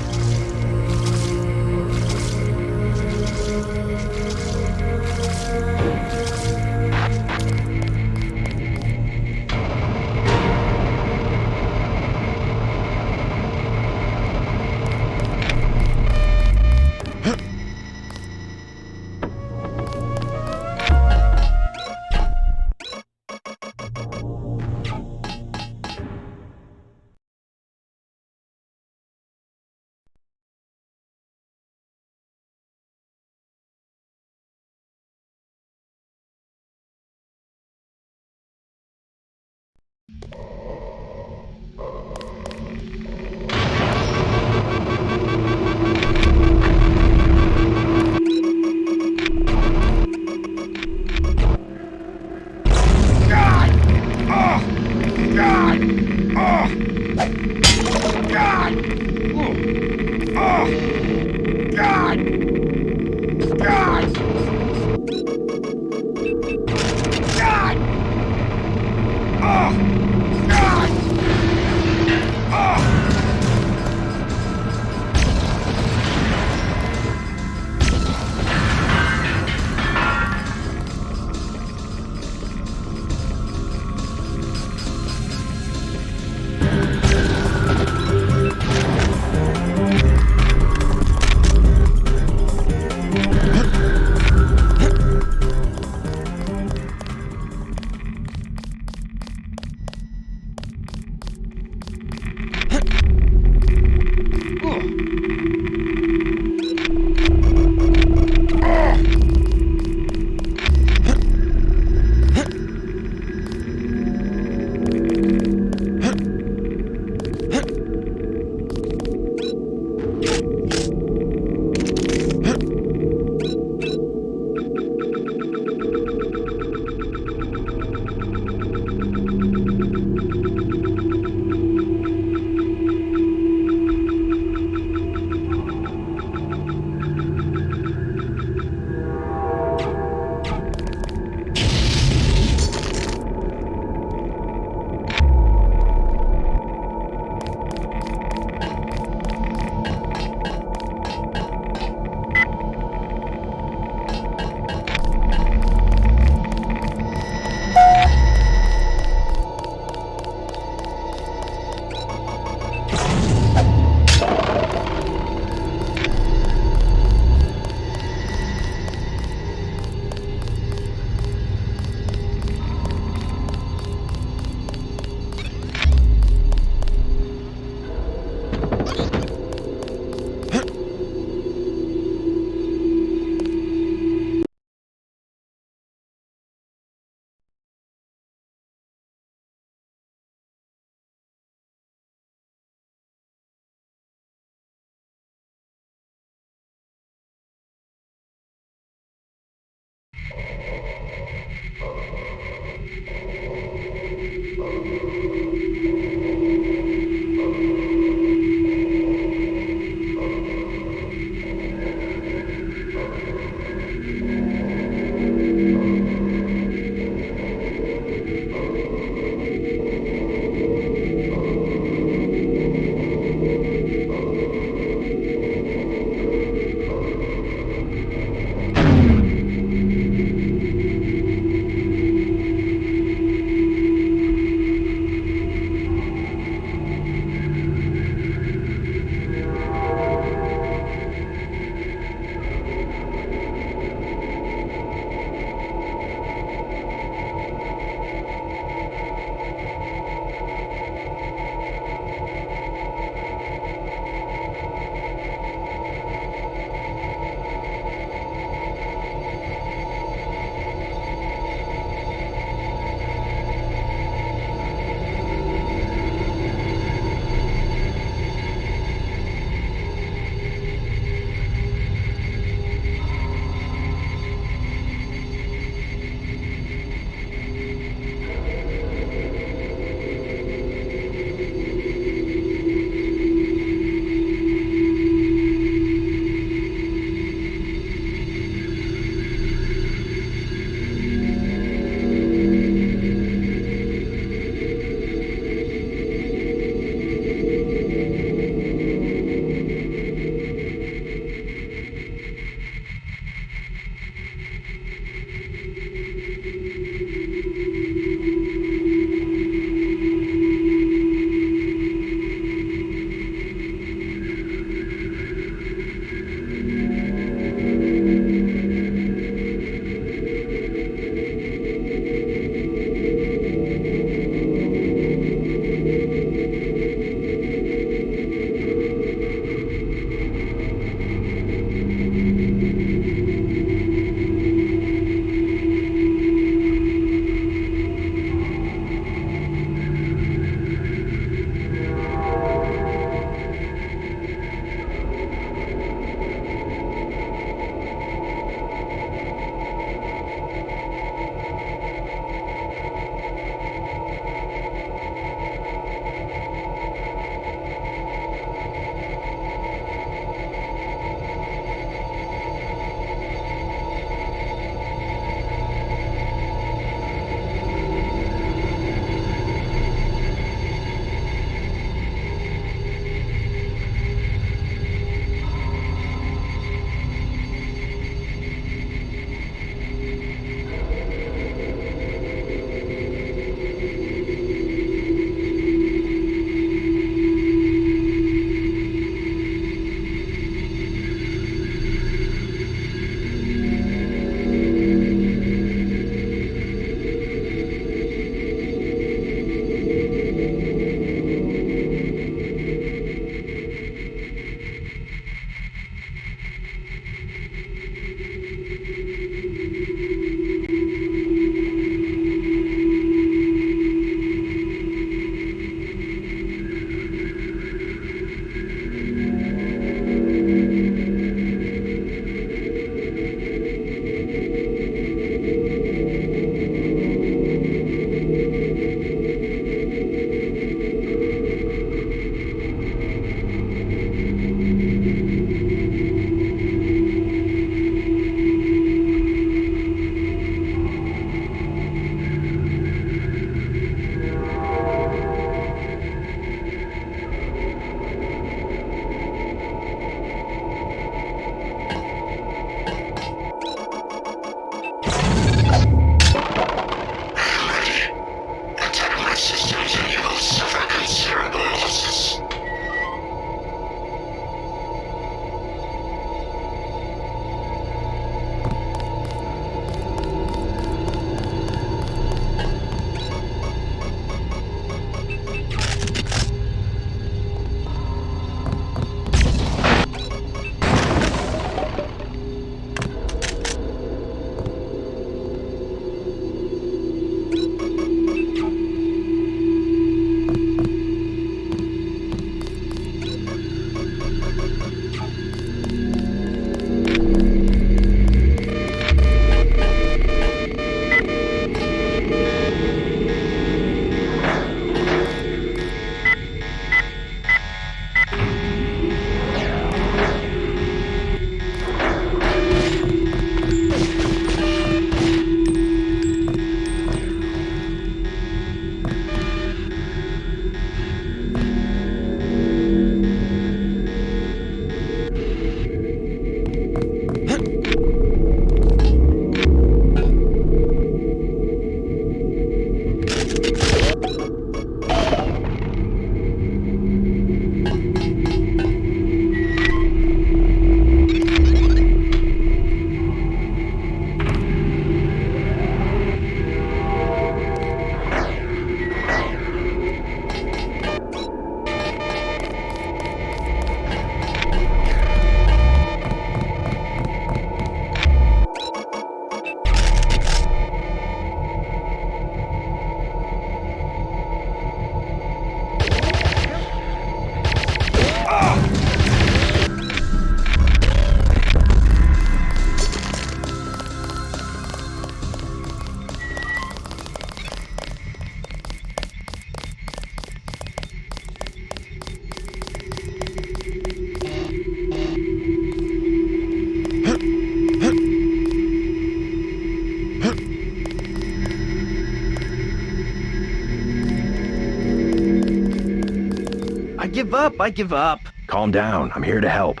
give up. I give up. Calm down. I'm here to help.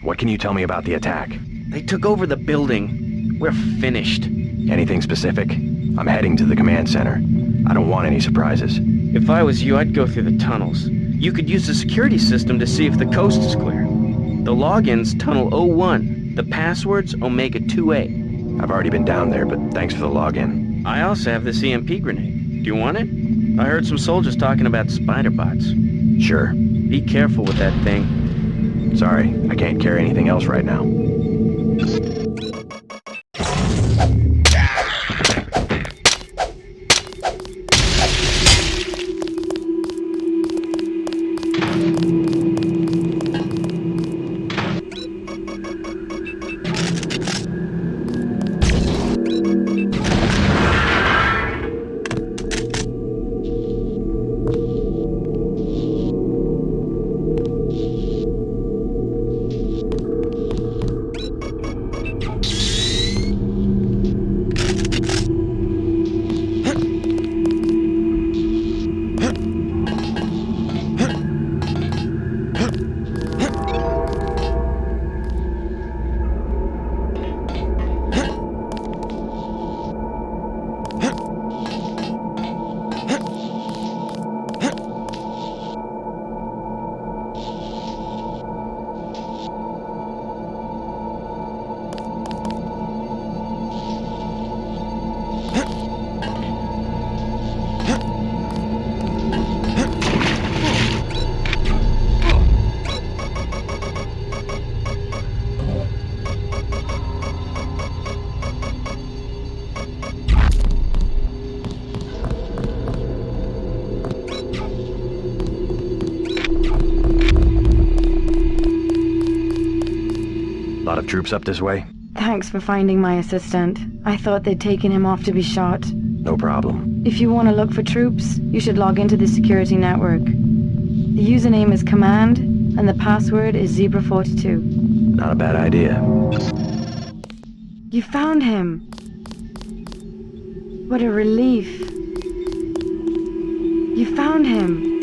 What can you tell me about the attack? They took over the building. We're finished. Anything specific? I'm heading to the command center. I don't want any surprises. If I was you, I'd go through the tunnels. You could use the security system to see if the coast is clear. The login's Tunnel 01. The password's Omega-2A. I've already been down there, but thanks for the login. I also have this EMP grenade. Do you want it? I heard some soldiers talking about spider bots. Sure. Be careful with that thing. Sorry, I can't carry anything else right now. Lot of troops up this way? Thanks for finding my assistant. I thought they'd taken him off to be shot. No problem. If you want to look for troops, you should log into the security network. The username is Command, and the password is Zebra42. Not a bad idea. You found him! What a relief. You found him!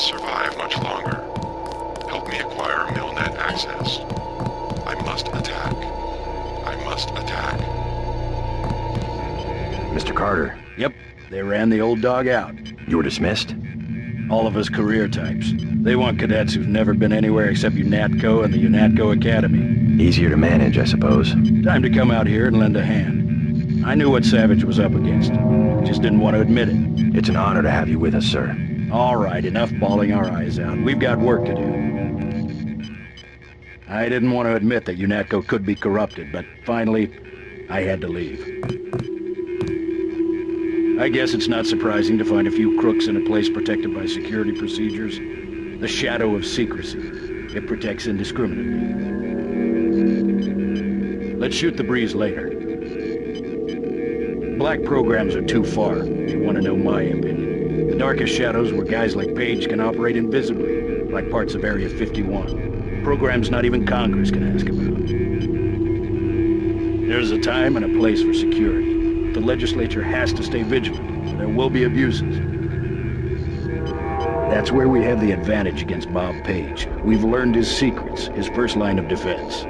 survive much longer. Help me acquire MillNet access. I must attack. I must attack. Mr. Carter. Yep, they ran the old dog out. You were dismissed? All of us career types. They want cadets who've never been anywhere except UNATCO and the UNATCO Academy. Easier to manage, I suppose. Time to come out here and lend a hand. I knew what Savage was up against. Just didn't want to admit it. It's an honor to have you with us, sir. All right, enough bawling our eyes out. We've got work to do. I didn't want to admit that UNATCO could be corrupted, but finally, I had to leave. I guess it's not surprising to find a few crooks in a place protected by security procedures. The shadow of secrecy. It protects indiscriminately. Let's shoot the breeze later. Black programs are too far, if you want to know my opinion. The darkest shadows where guys like Page can operate invisibly, like parts of Area 51. Programs not even Congress can ask about. There's a time and a place for security. The legislature has to stay vigilant. There will be abuses. That's where we have the advantage against Bob Page. We've learned his secrets, his first line of defense.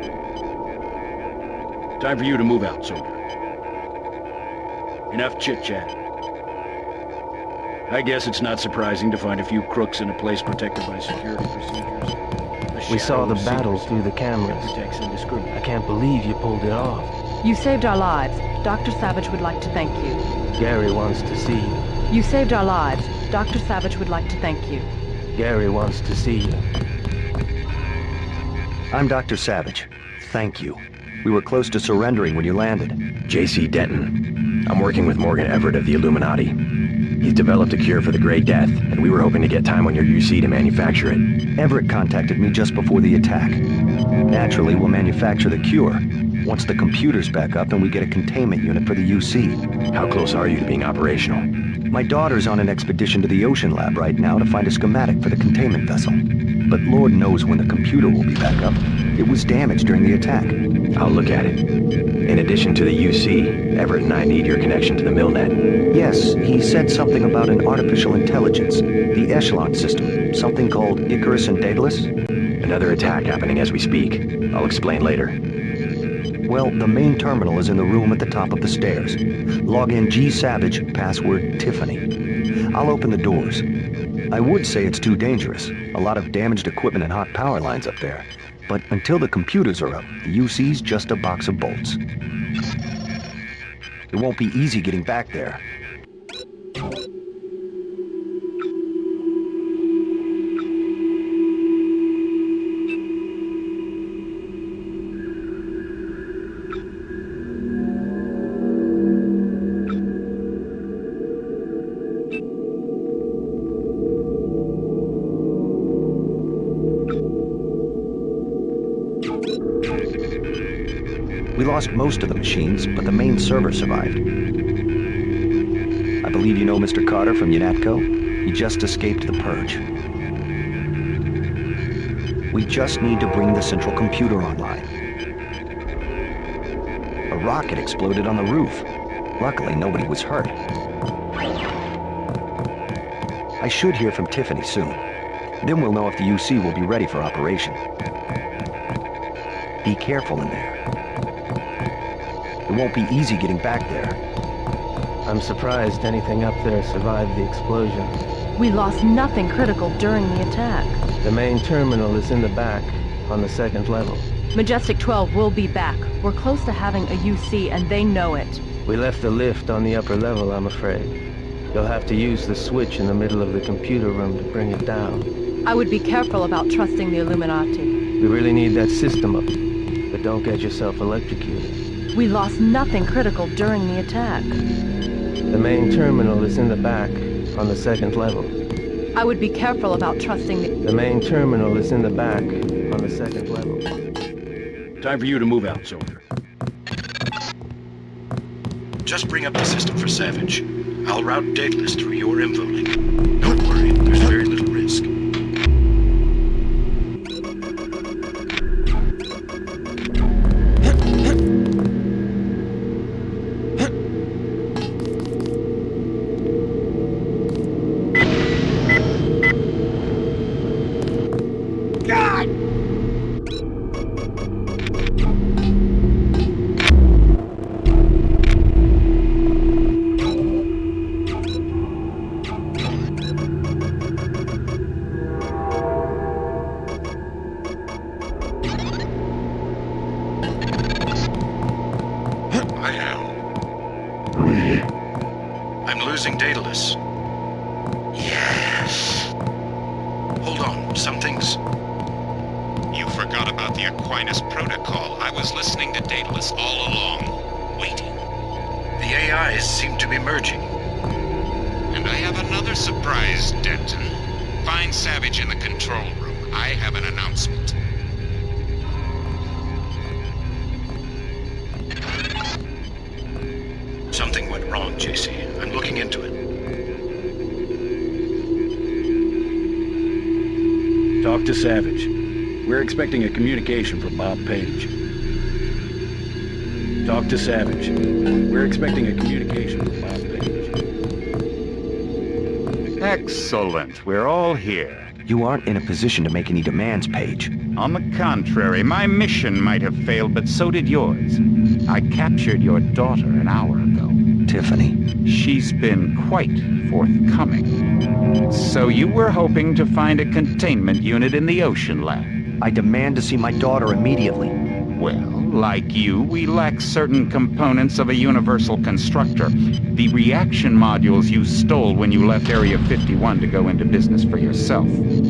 Time for you to move out, soldier. Enough chit-chat. I guess it's not surprising to find a few crooks in a place protected by security procedures. We saw the battle through the cameras. I can't believe you pulled it off. You saved our lives. Dr. Savage would like to thank you. Gary wants to see you. You saved our lives. Dr. Savage would like to thank you. Gary wants to see you. I'm Dr. Savage. Thank you. We were close to surrendering when you landed. J.C. Denton. I'm working with Morgan Everett of the Illuminati. He's developed a cure for the Grey Death, and we were hoping to get time on your UC to manufacture it. Everett contacted me just before the attack. Naturally, we'll manufacture the cure. Once the computer's back up and we get a containment unit for the UC. How close are you to being operational? My daughter's on an expedition to the Ocean Lab right now to find a schematic for the containment vessel. But Lord knows when the computer will be back up. It was damaged during the attack. I'll look at it. In addition to the UC, Everett and I need your connection to the MillNet. Yes, he said something about an artificial intelligence. The Echelon system. Something called Icarus and Daedalus. Another attack happening as we speak. I'll explain later. Well, the main terminal is in the room at the top of the stairs. Log in G Savage, password Tiffany. I'll open the doors. I would say it's too dangerous. A lot of damaged equipment and hot power lines up there. But until the computers are up, the UC's just a box of bolts. It won't be easy getting back there. We lost most of the machines, but the main server survived. I believe you know Mr. Carter from UNATCO? He just escaped the purge. We just need to bring the central computer online. A rocket exploded on the roof. Luckily, nobody was hurt. I should hear from Tiffany soon. Then we'll know if the UC will be ready for operation. Be careful in there. It won't be easy getting back there. I'm surprised anything up there survived the explosion. We lost nothing critical during the attack. The main terminal is in the back, on the second level. Majestic 12 will be back. We're close to having a UC and they know it. We left the lift on the upper level, I'm afraid. You'll have to use the switch in the middle of the computer room to bring it down. I would be careful about trusting the Illuminati. We really need that system up, but don't get yourself electrocuted. We lost nothing critical during the attack. The main terminal is in the back, on the second level. I would be careful about trusting the main terminal is in the back, on the second level. Time for you to move out, soldier. Just bring up the system for Savage. I'll route Daedalus through your info link. Don't worry, there's very little risk. I'm losing Daedalus. Yes. Hold on, something's... You forgot about the Aquinas Protocol. I was listening to Daedalus all along. waiting. The AIs seem to be merging. And I have another surprise, Denton. Find Savage in the control room. I have an announcement. Something went wrong, JC. I'm looking into it. Talk to Savage. We're expecting a communication from Bob Page. Talk to Savage. We're expecting a communication from Bob Page. Excellent. We're all here. You aren't in a position to make any demands, Page. On the contrary, my mission might have failed, but so did yours. I captured your daughter an hour ago. Tiffany. She's been quite forthcoming. So you were hoping to find a containment unit in the Ocean Lab? I demand to see my daughter immediately. Well, like you, we lack certain components of a universal constructor. The reaction modules you stole when you left Area 51 to go into business for yourself.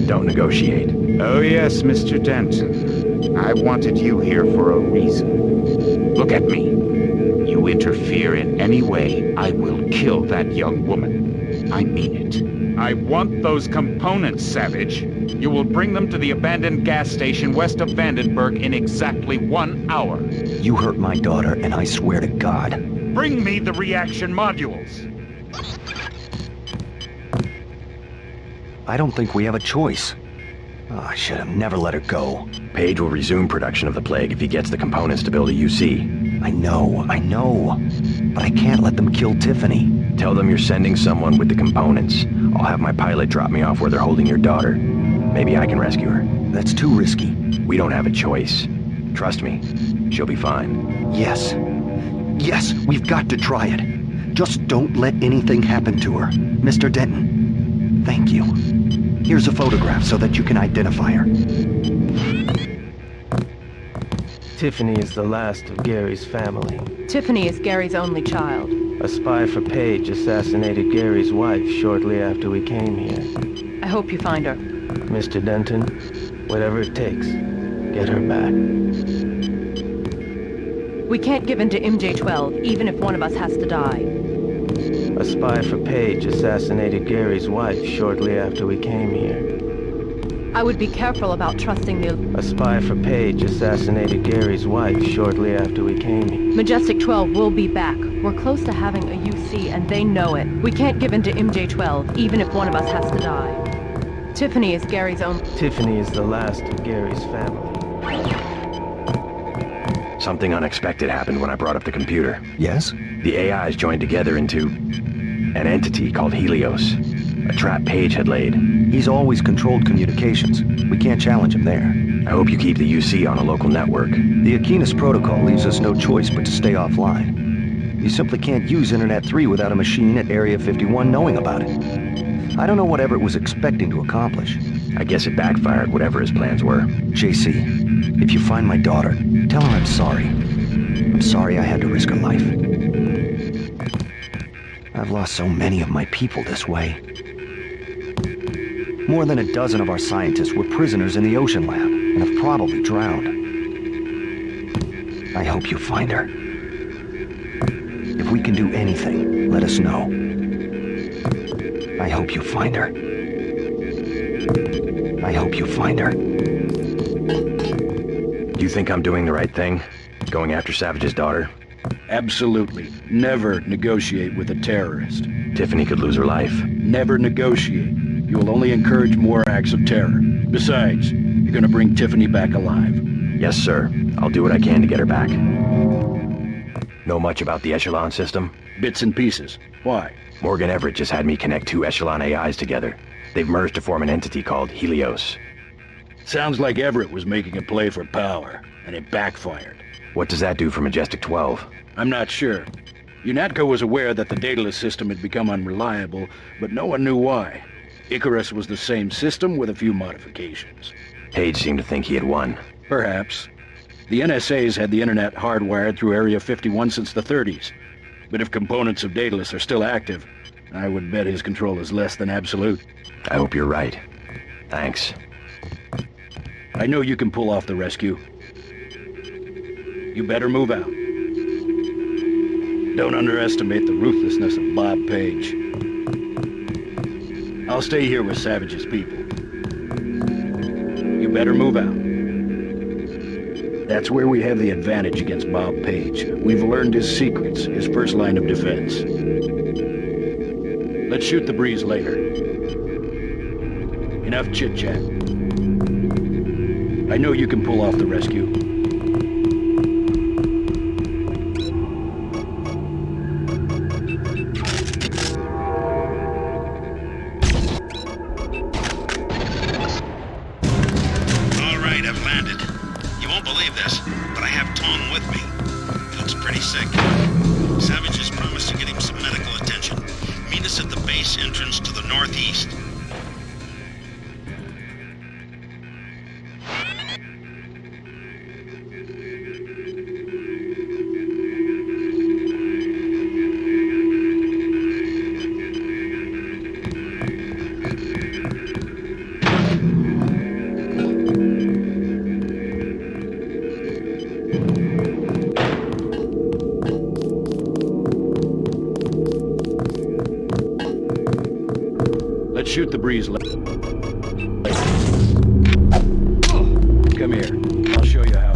Don't negotiate. Oh yes, Mr. Denton. I wanted you here for a reason. Look at me. You interfere in any way, I will kill that young woman. I mean it. I want those components, Savage. You will bring them to the abandoned gas station west of Vandenberg in exactly 1 hour. You hurt my daughter, and I swear to God. Bring me the reaction modules. I don't think we have a choice. Oh, I should have never let her go. Page will resume production of the Plague if he gets the components to build a UC. I know. But I can't let them kill Tiffany. Tell them you're sending someone with the components. I'll have my pilot drop me off where they're holding your daughter. Maybe I can rescue her. That's too risky. We don't have a choice. Trust me, she'll be fine. Yes, we've got to try it. Just don't let anything happen to her. Mr. Denton, thank you. Here's a photograph so that you can identify her. Tiffany is the last of Gary's family. Tiffany is Gary's only child. A spy for Page assassinated Gary's wife shortly after we came here. I hope you find her. Mr. Denton, whatever it takes, get her back. We can't give in to MJ-12, even if one of us has to die. A spy for Page assassinated Gary's wife shortly after we came here. I would be careful about trusting the... A spy for Page assassinated Gary's wife shortly after we came here. Majestic 12 will be back. We're close to having a UC, and they know it. We can't give in to MJ-12, even if one of us has to die. Tiffany is Gary's own... Tiffany is the last of Gary's family. Something unexpected happened when I brought up the computer. Yes? The AIs joined together into an entity called Helios. A trap Page had laid. He's always controlled communications. We can't challenge him there. I hope you keep the UC on a local network. The Aquinas protocol leaves us no choice but to stay offline. You simply can't use Internet 3 without a machine at Area 51 knowing about it. I don't know what Everett was expecting to accomplish. I guess it backfired, whatever his plans were. JC, if you find my daughter, tell her I'm sorry. I'm sorry I had to risk her life. I've lost so many of my people this way. More than a dozen of our scientists were prisoners in the Ocean Lab and have probably drowned. I hope you find her. If we can do anything, let us know. I hope you find her. I hope you find her. You think I'm doing the right thing? Going after Savage's daughter? Absolutely. Never negotiate with a terrorist. Tiffany could lose her life. Never negotiate. You will only encourage more acts of terror. Besides, you're gonna bring Tiffany back alive. Yes, sir. I'll do what I can to get her back. Know much about the Echelon system? Bits and pieces. Why? Morgan Everett just had me connect 2 Echelon AIs together. They've merged to form an entity called Helios. Sounds like Everett was making a play for power, and it backfired. What does that do for Majestic 12? I'm not sure. UNATCO was aware that the dataless system had become unreliable, but no one knew why. Icarus was the same system with a few modifications. Page seemed to think he had won. Perhaps. The NSA's had the internet hardwired through Area 51 since the 30s. But if components of Daedalus are still active, I would bet his control is less than absolute. I hope you're right. Thanks. I know you can pull off the rescue. You better move out. Don't underestimate the ruthlessness of Bob Page. I'll stay here with Savage's people. You better move out. That's where we have the advantage against Bob Page. We've learned his secrets, his first line of defense. Let's shoot the breeze later. Enough chit-chat. I know you can pull off the rescue. All right, I've landed. You won't believe this, but I have Tong with me. He looks pretty sick. Savage has promised to get him some medical attention. Meet us at the base entrance to the northeast. Let's shoot the breeze later. Come here. I'll show you how.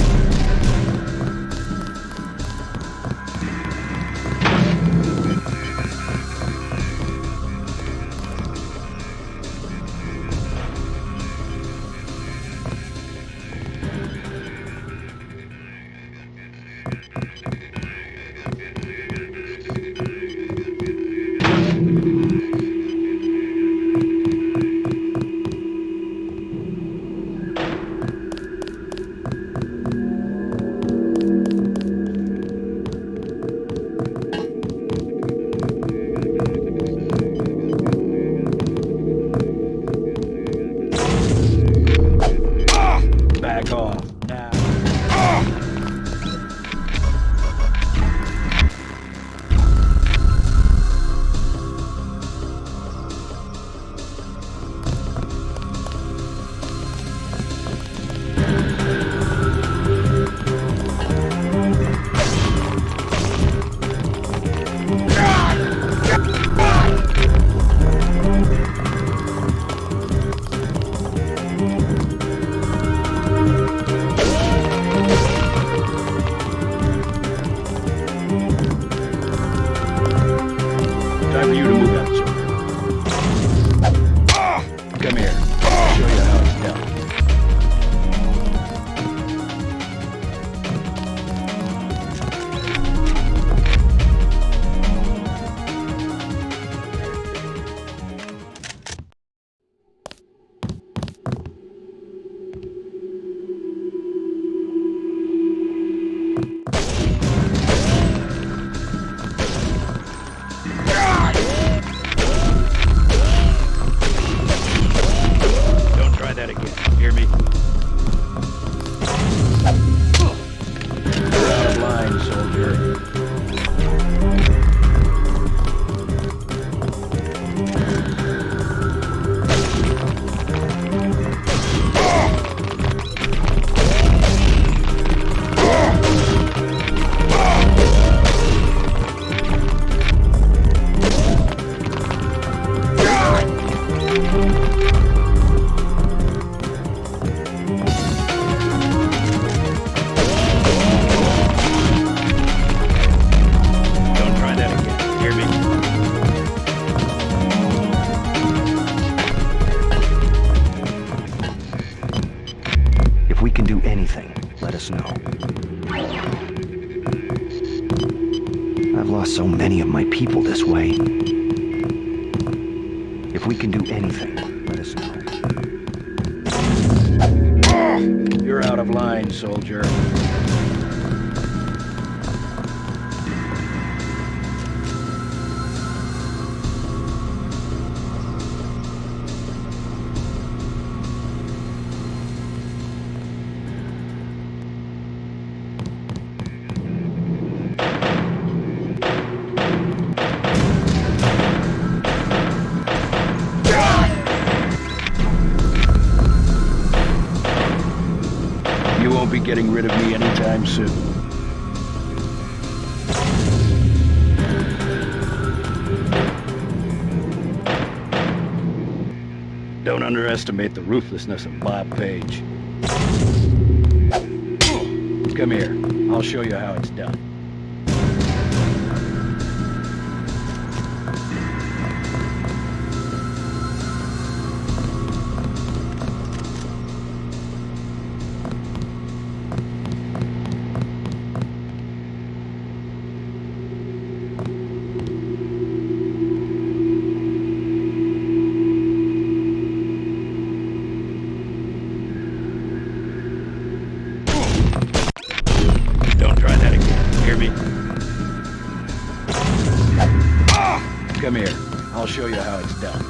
Back off. Now. Time for you to move out, soldier. Come here. I'll show you how it's done. Don't try that again. Hear me? You're out of line, soldier. Don't try that again. Hear me? If we can do anything, let us know. I've lost so many of my people this way. If we can do anything, let us know. You're out of line, soldier. You won't be getting rid of me anytime soon. underestimate the ruthlessness of Bob Page. Come here. I'll show you how it's done. Come here. I'll show you how it's done.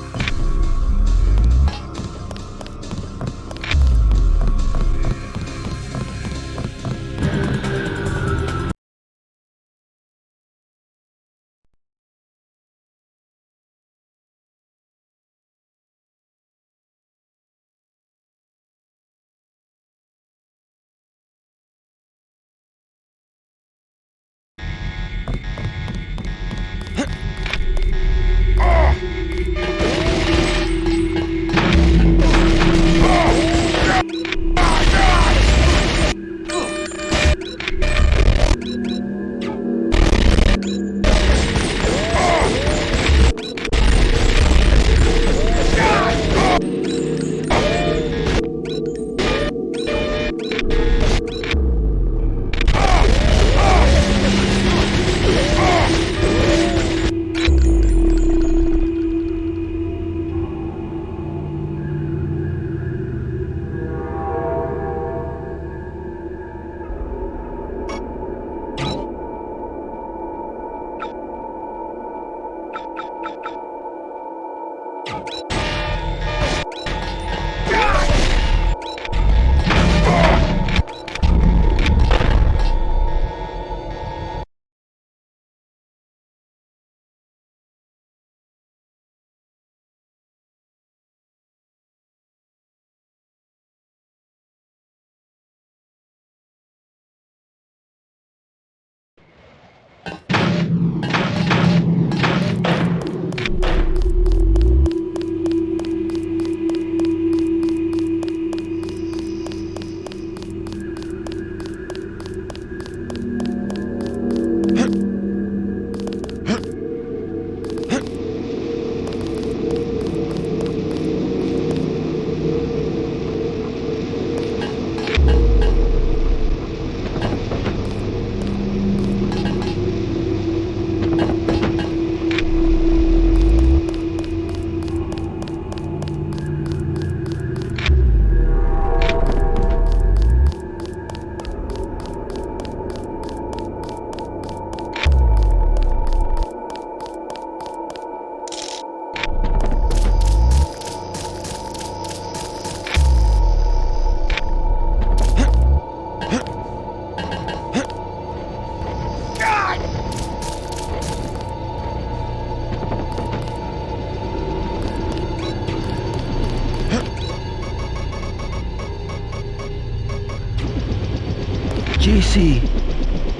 JC,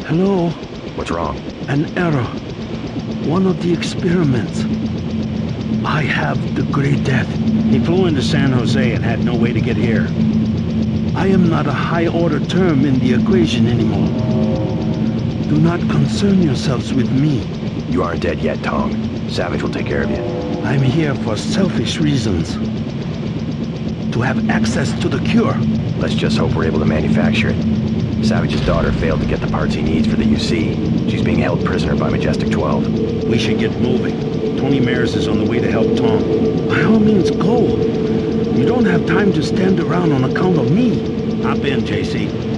hello? What's wrong? An error. One of the experiments. I have the Great Death. He flew into San Jose and had no way to get here. I am not a high-order term in the equation anymore. Do not concern yourselves with me. You aren't dead yet, Tong. Savage will take care of you. I'm here for selfish reasons. To have access to the cure. Let's just hope we're able to manufacture it. Savage's daughter failed to get the parts he needs for the UC. She's being held prisoner by Majestic 12. We should get moving. Tony Mares is on the way to help Tom. By all means, go. You don't have time to stand around on account of me. Hop in, JC.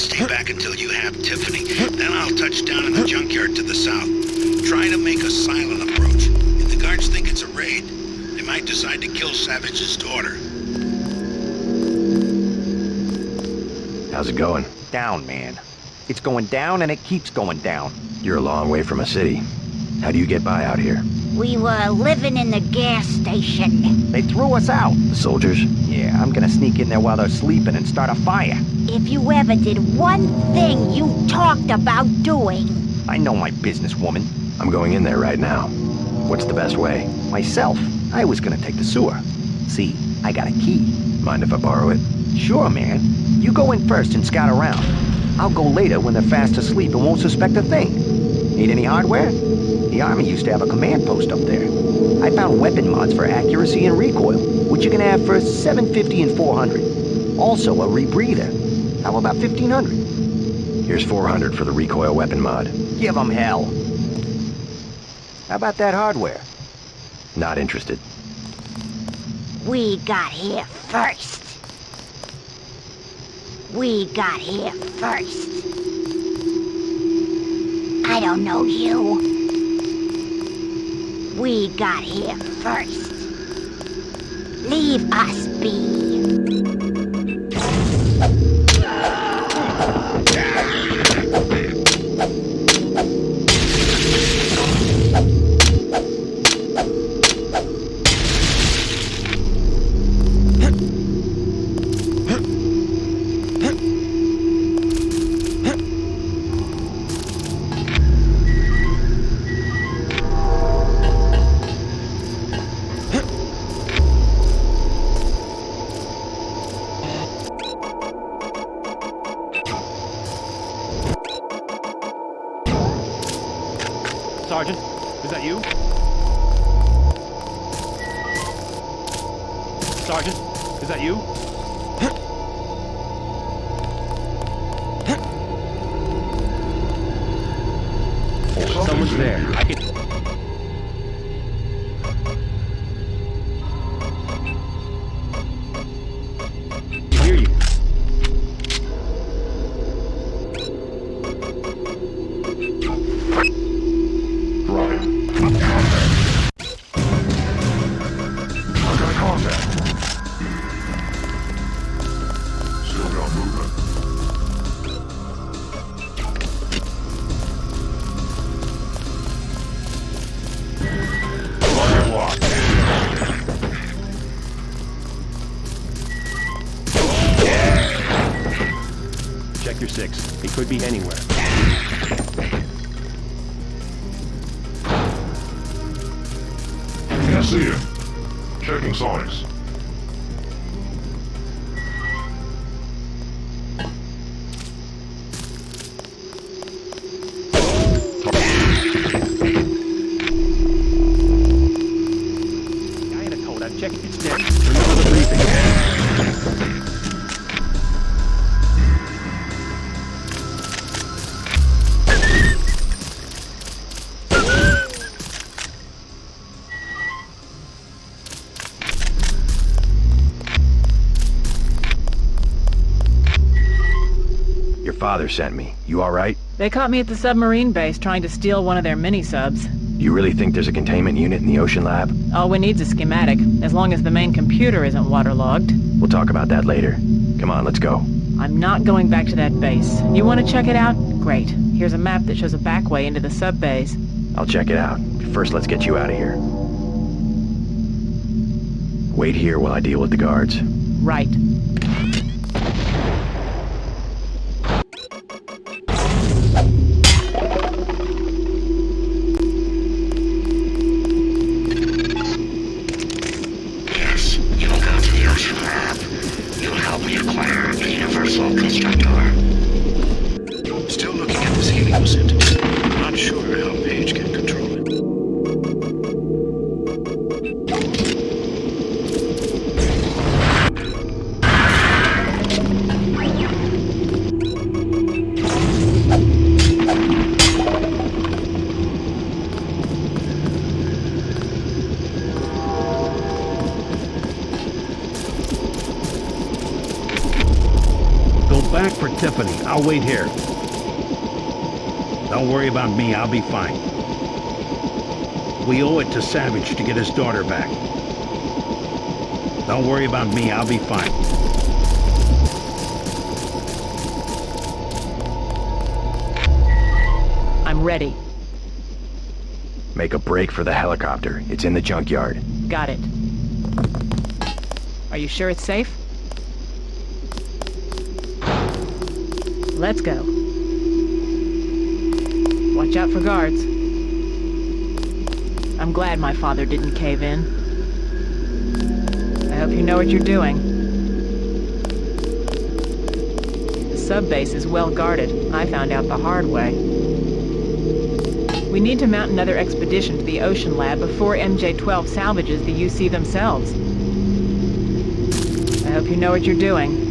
stay back until you have Tiffany. Then I'll touch down in the junkyard to the south. Try to make a silent approach. If the guards think it's a raid, they might decide to kill Savage's daughter. How's it going? Down, man. It's going down and it keeps going down. You're a long way from a city. How do you get by out here? We were living in the gas station. They threw us out. The soldiers? Yeah, I'm gonna sneak in there while they're sleeping and start a fire. If you ever did one thing you talked about doing. I know my business, woman. I'm going in there right now. What's the best way? Myself. I was gonna take the sewer. See, I got a key. Mind if I borrow it? Sure, man. You go in first and scout around. I'll go later when they're fast asleep and won't suspect a thing. Need any hardware? The Army used to have a command post up there. I found weapon mods for accuracy and recoil, which you can have for 750 and 400. Also a rebreather. How about 1500? Here's 400 for the recoil weapon mod. Give 'em hell. How about that hardware? Not interested. We got here first. We got here first. I don't know you. We got here first. Leave us be. Sergeant, is that you? Sergeant, is that you? Someone's there. I can... hear you. Check your 6. He could be anywhere. Can't see him. Checking sonics. Guy in a coat. I've checked. It's dead. Remember the briefing. Your father sent me. You all right? They caught me at the submarine base trying to steal one of their mini-subs. You really think there's a containment unit in the ocean lab? All we need's a schematic, as long as the main computer isn't waterlogged. We'll talk about that later. Come on, let's go. I'm not going back to that base. You want to check it out? Great. Here's a map that shows a back way into the sub-base. I'll check it out. First, let's get you out of here. Wait here while I deal with the guards. Right. Yes, you will go to the ocean lab. You will help me acquire the universal constructor. Still looking at this Helios entity. Not sure how Paige can control it. back for Tiffany. I'll wait here. Don't worry about me. I'll be fine. We owe it to Savage to get his daughter back. Don't worry about me. I'll be fine. I'm ready. Make a break for the helicopter. It's in the junkyard. Got it. Are you sure it's safe? Let's go. Watch out for guards. I'm glad my father didn't cave in. I hope you know what you're doing. The sub-base is well guarded. I found out the hard way. We need to mount another expedition to the Ocean Lab before MJ-12 salvages the UC themselves. I hope you know what you're doing.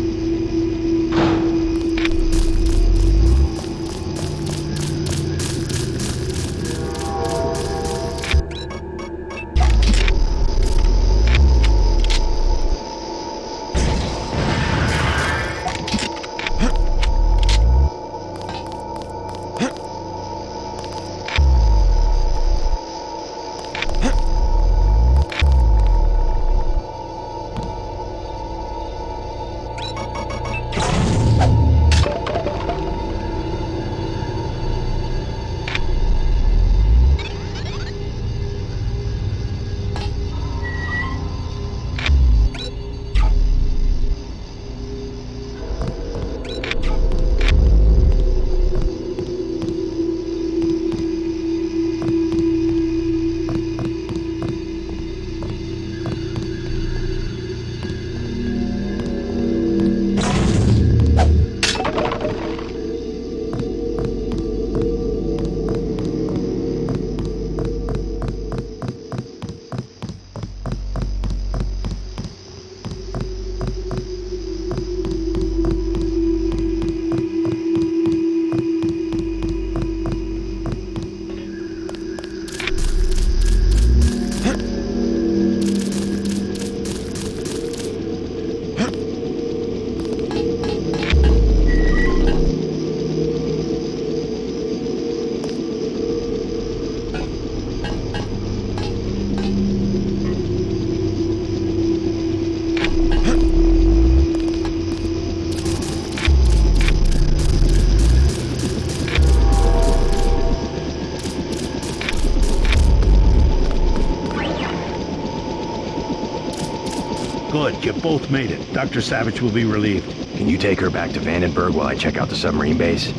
Good, you both made it. Dr. Savage will be relieved. Can you take her back to Vandenberg while I check out the submarine base?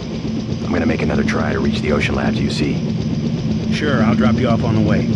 I'm gonna make another try to reach the Ocean Labs UC. Sure, I'll drop you off on the way.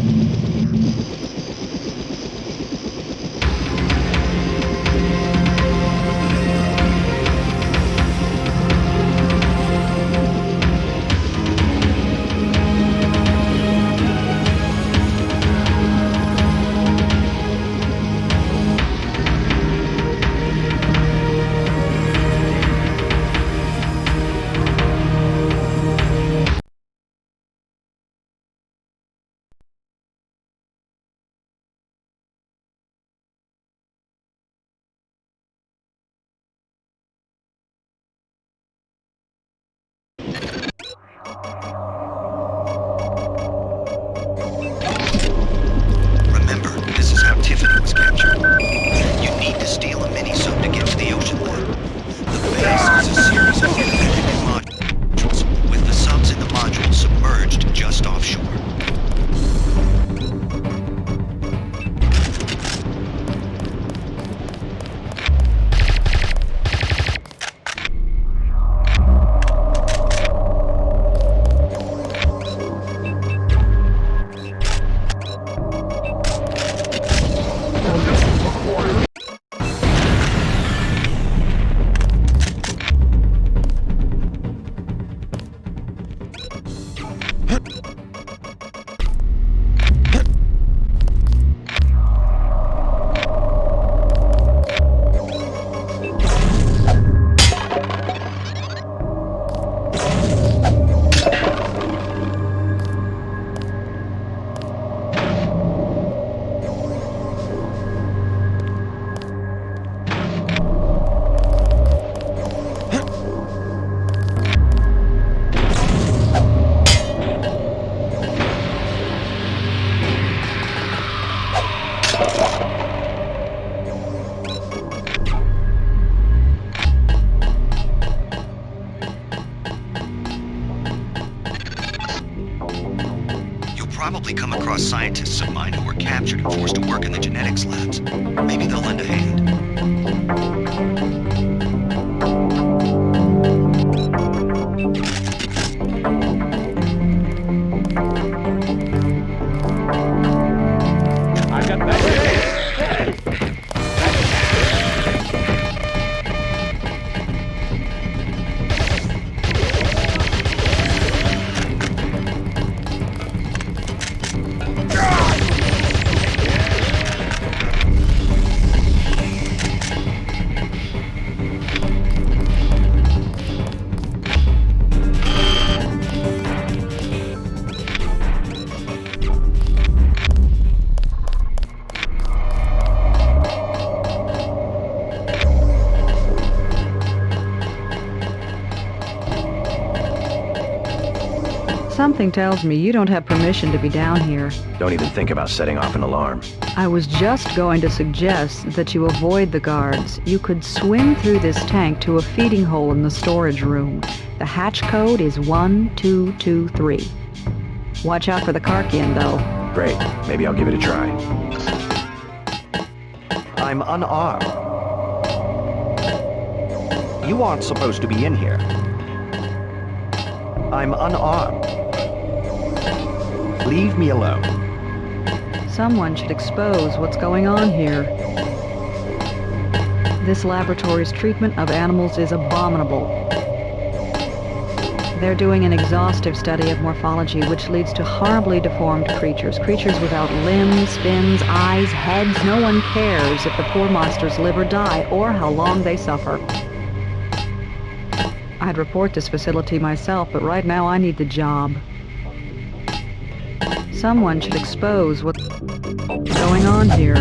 across scientists of mine who were captured and forced to work in the genetics labs. Maybe they'll lend a hand. I got that. Something tells me you don't have permission to be down here. Don't even think about setting off an alarm. I was just going to suggest that you avoid the guards. You could swim through this tank to a feeding hole in the storage room. The hatch code is 1223. Watch out for the Karkian, though. Great. Maybe I'll give it a try. I'm unarmed. You aren't supposed to be in here. I'm unarmed. Leave me alone. Someone should expose what's going on here. This laboratory's treatment of animals is abominable. They're doing an exhaustive study of morphology, which leads to horribly deformed creatures. Creatures without limbs, fins, eyes, heads. No one cares if the poor monsters live or die, or how long they suffer. I'd report this facility myself, but right now I need the job. Someone should expose what's going on here.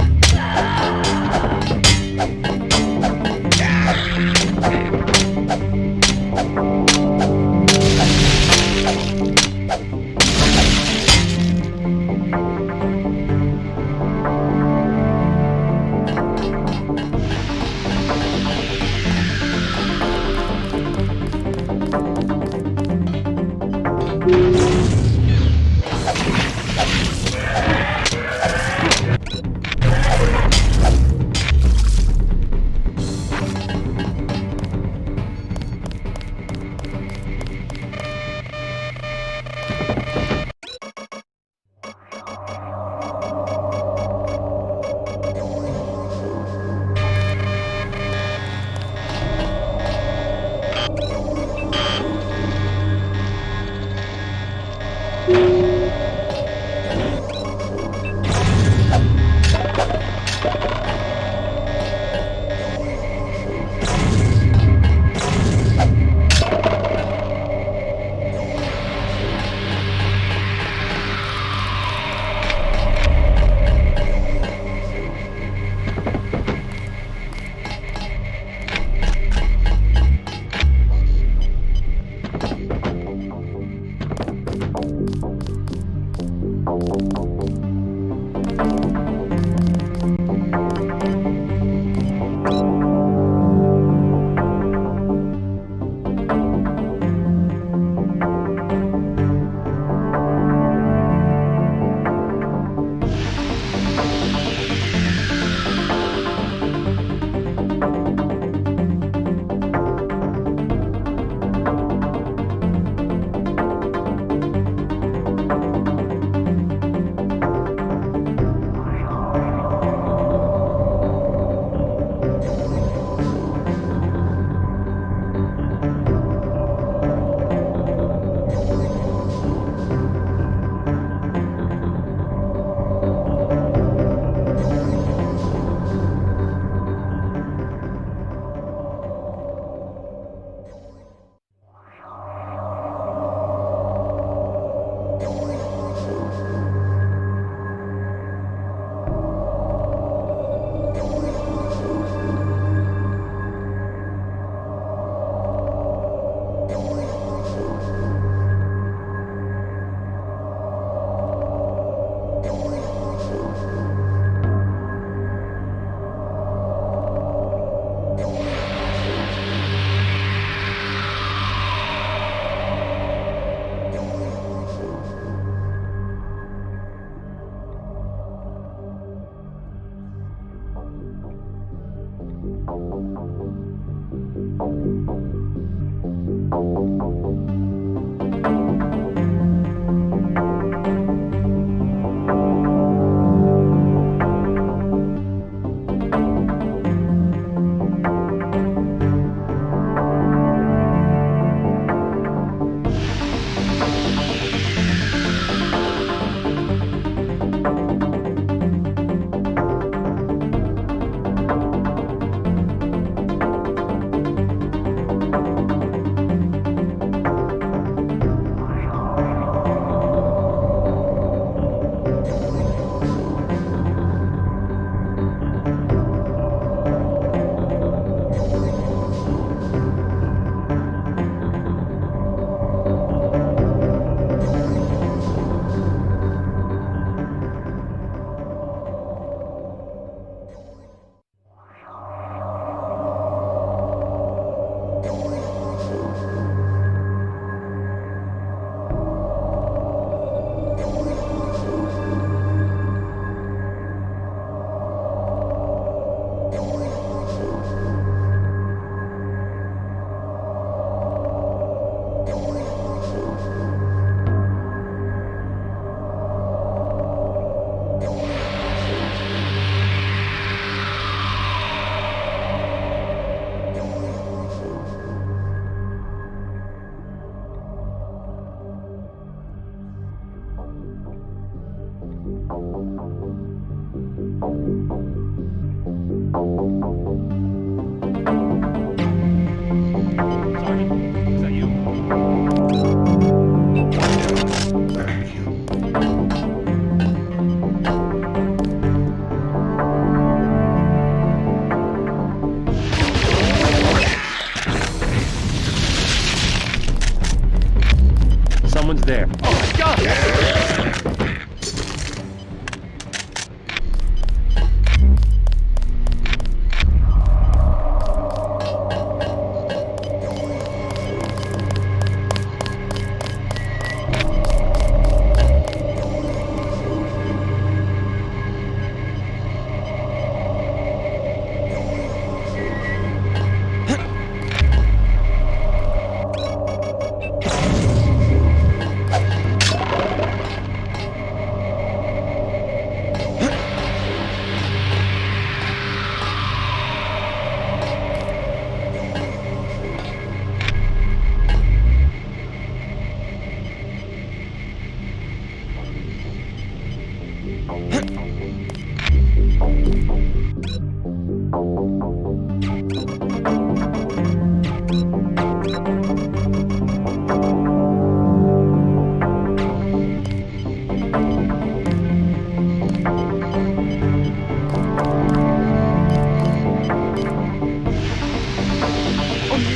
Someone's there. Oh my god!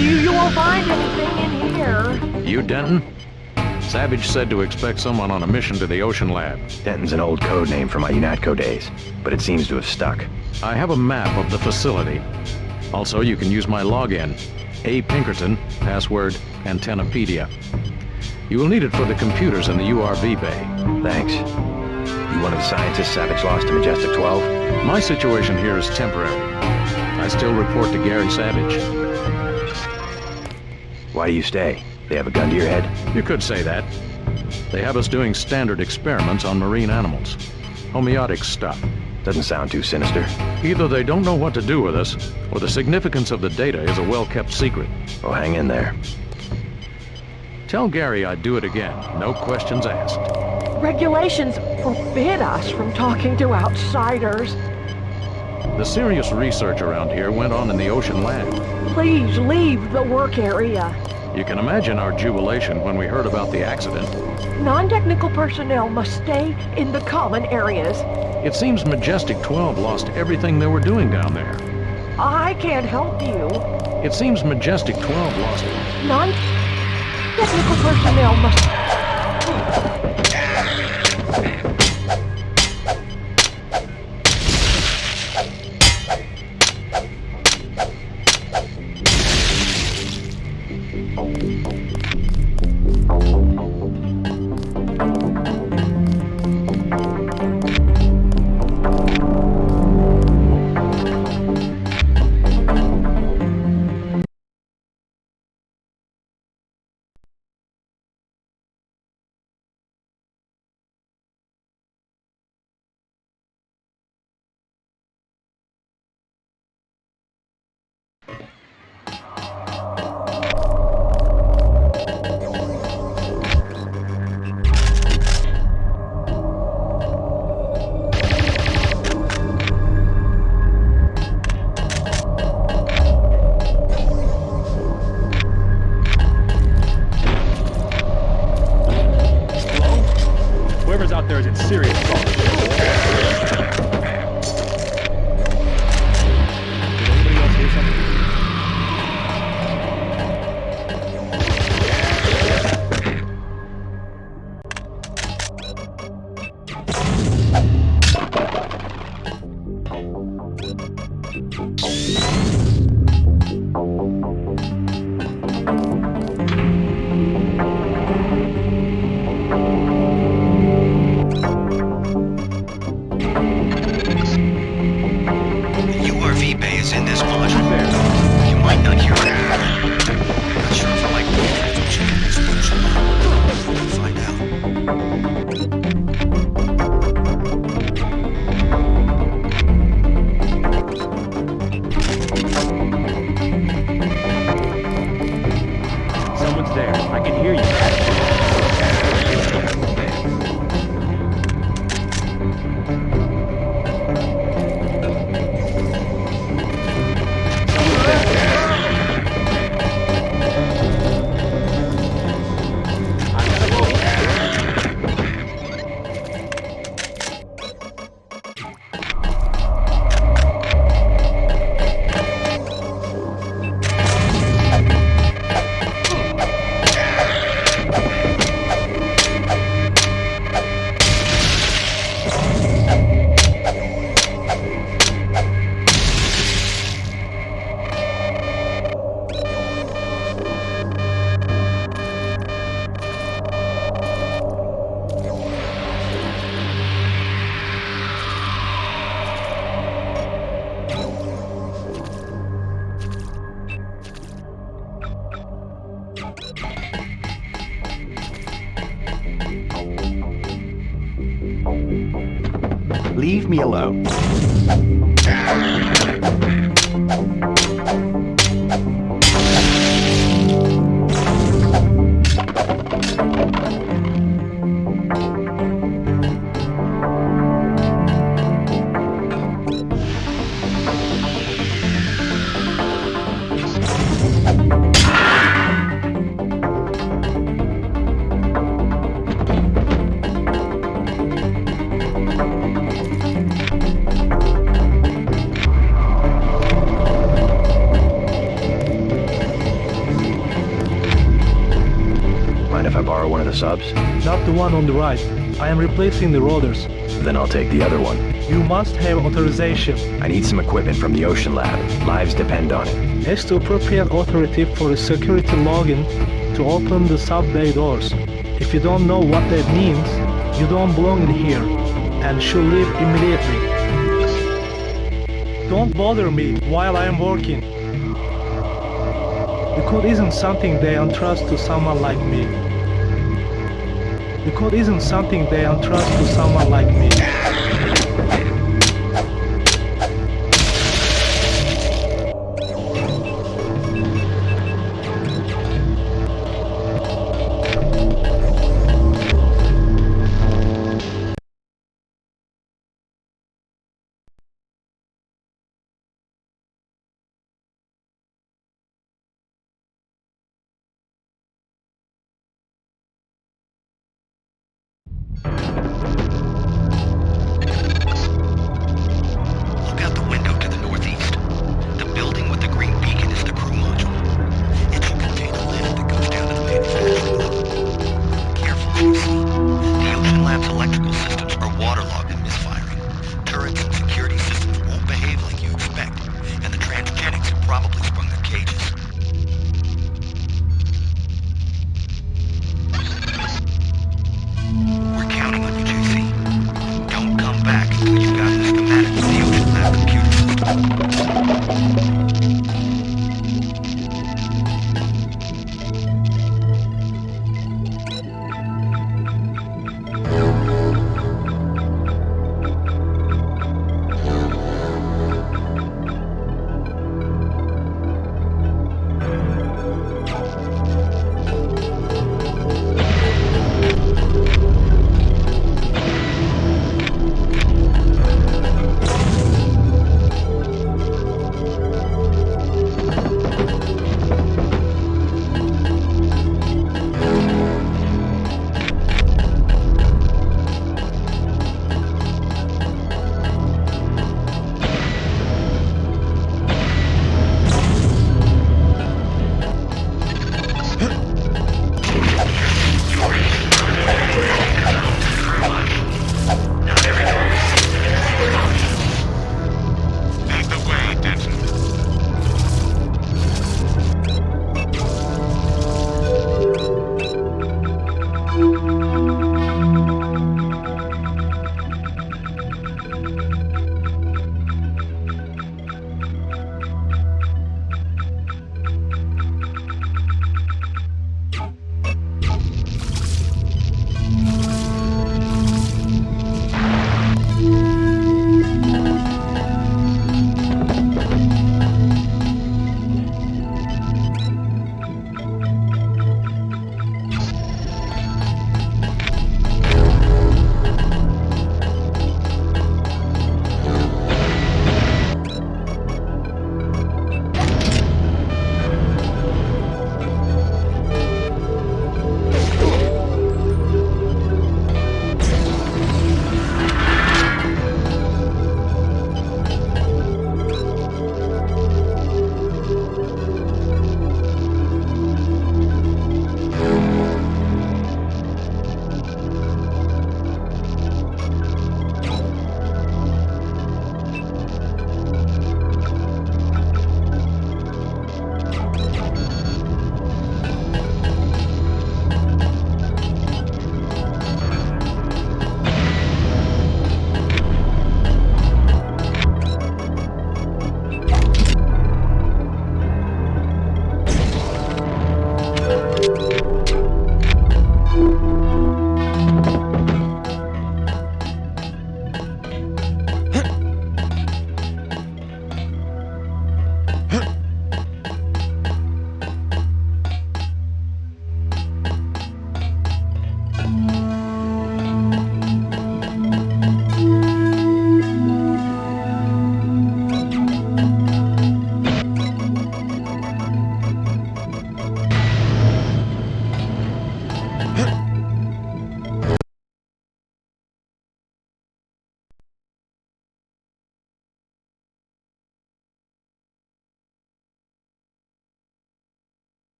You won't find anything in here. You Denton? Savage said to expect someone on a mission to the Ocean Lab. Denton's an old code name from my UNATCO days, but it seems to have stuck. I have a map of the facility. Also, you can use my login. A. Pinkerton, password, Antennapedia. You will need it for the computers in the URV bay. Thanks. You one of the scientists Savage lost to Majestic 12? My situation here is temporary. I still report to Gary Savage. Why do you stay? They have a gun to your head? You could say that. They have us doing standard experiments on marine animals. Homeotic stuff. Doesn't sound too sinister. Either they don't know what to do with us, or the significance of the data is a well-kept secret. Oh, hang in there. Tell Gary I'd do it again. No questions asked. Regulations forbid us from talking to outsiders. The serious research around here went on in the Ocean Lab. Please leave the work area. You can imagine our jubilation when we heard about the accident. Non-technical personnel must stay in the common areas. It seems Majestic 12 lost everything they were doing down there. I can't help you. It seems Majestic 12 lost non-technical personnel must... serious call. Did anybody else hear something? Someone's there. I can hear you. Leave me alone. One of the subs? Not the one on the right. I am replacing the rotors. Then I'll take the other one. You must have authorization. I need some equipment from the Ocean Lab. Lives depend on it. As to appropriate authority for a security login to open the sub-bay doors. If you don't know what that means, you don't belong in here and should leave immediately. Don't bother me while I am working. The code isn't something they entrust to someone like me. The code isn't something they entrust to someone like me.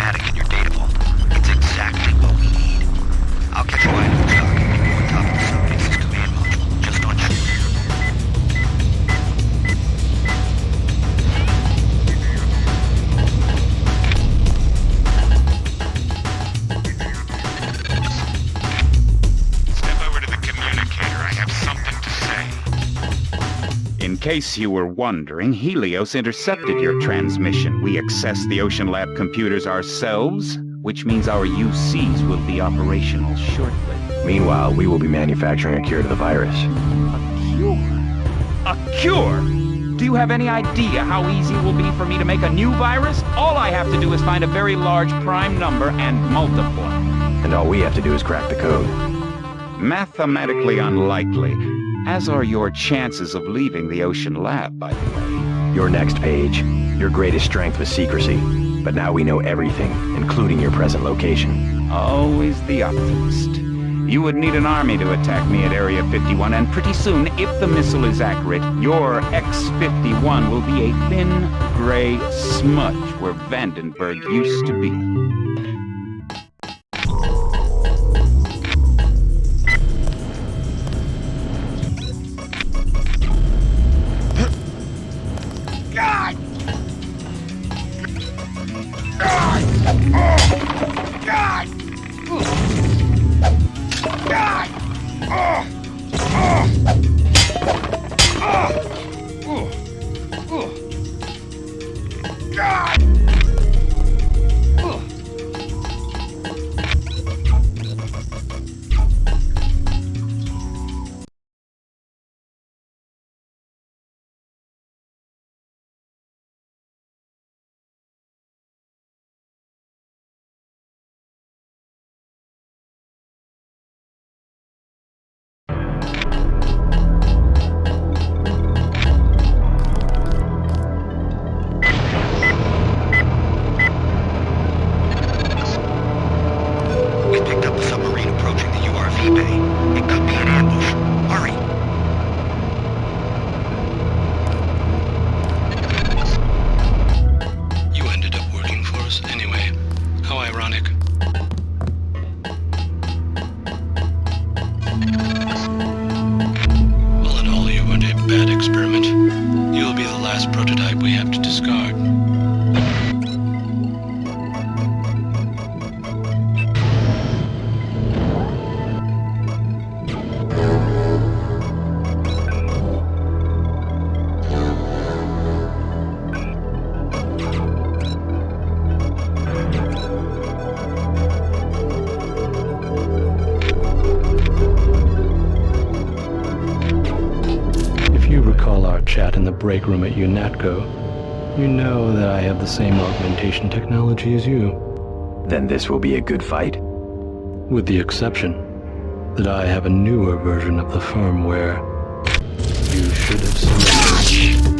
schematic in your data vault. It's exactly what we need. I'll get you items stock on top of the subbase's command module, just on you. Step over to the communicator. I have something to say. In case you were wondering, Helios intercepted your transmission. We accessed the Ocean Lab computers ourselves, which means our UCs will be operational shortly. Meanwhile, we will be manufacturing a cure to the virus. A cure? Do you have any idea how easy it will be for me to make a new virus? All I have to do is find a very large prime number and multiply. And all we have to do is crack the code. Mathematically unlikely, as are your chances of leaving the Ocean Lab, by the way. Your next page. Your greatest strength was secrecy. But now we know everything, including your present location. Always the optimist. You would need an army to attack me at Area 51, and pretty soon, if the missile is accurate, your X-51 will be a thin, gray smudge where Vandenberg used to be. God! God! God! God! It could be an ambush. Hurry. You ended up working for us anyway. How ironic. All in all, you weren't a bad experiment. You'll be the last prototype we have to discard. Chat in the break room at UNATCO, you know that I have the same augmentation technology as you. Then this will be a good fight? With the exception that I have a newer version of the firmware. You should have seen it.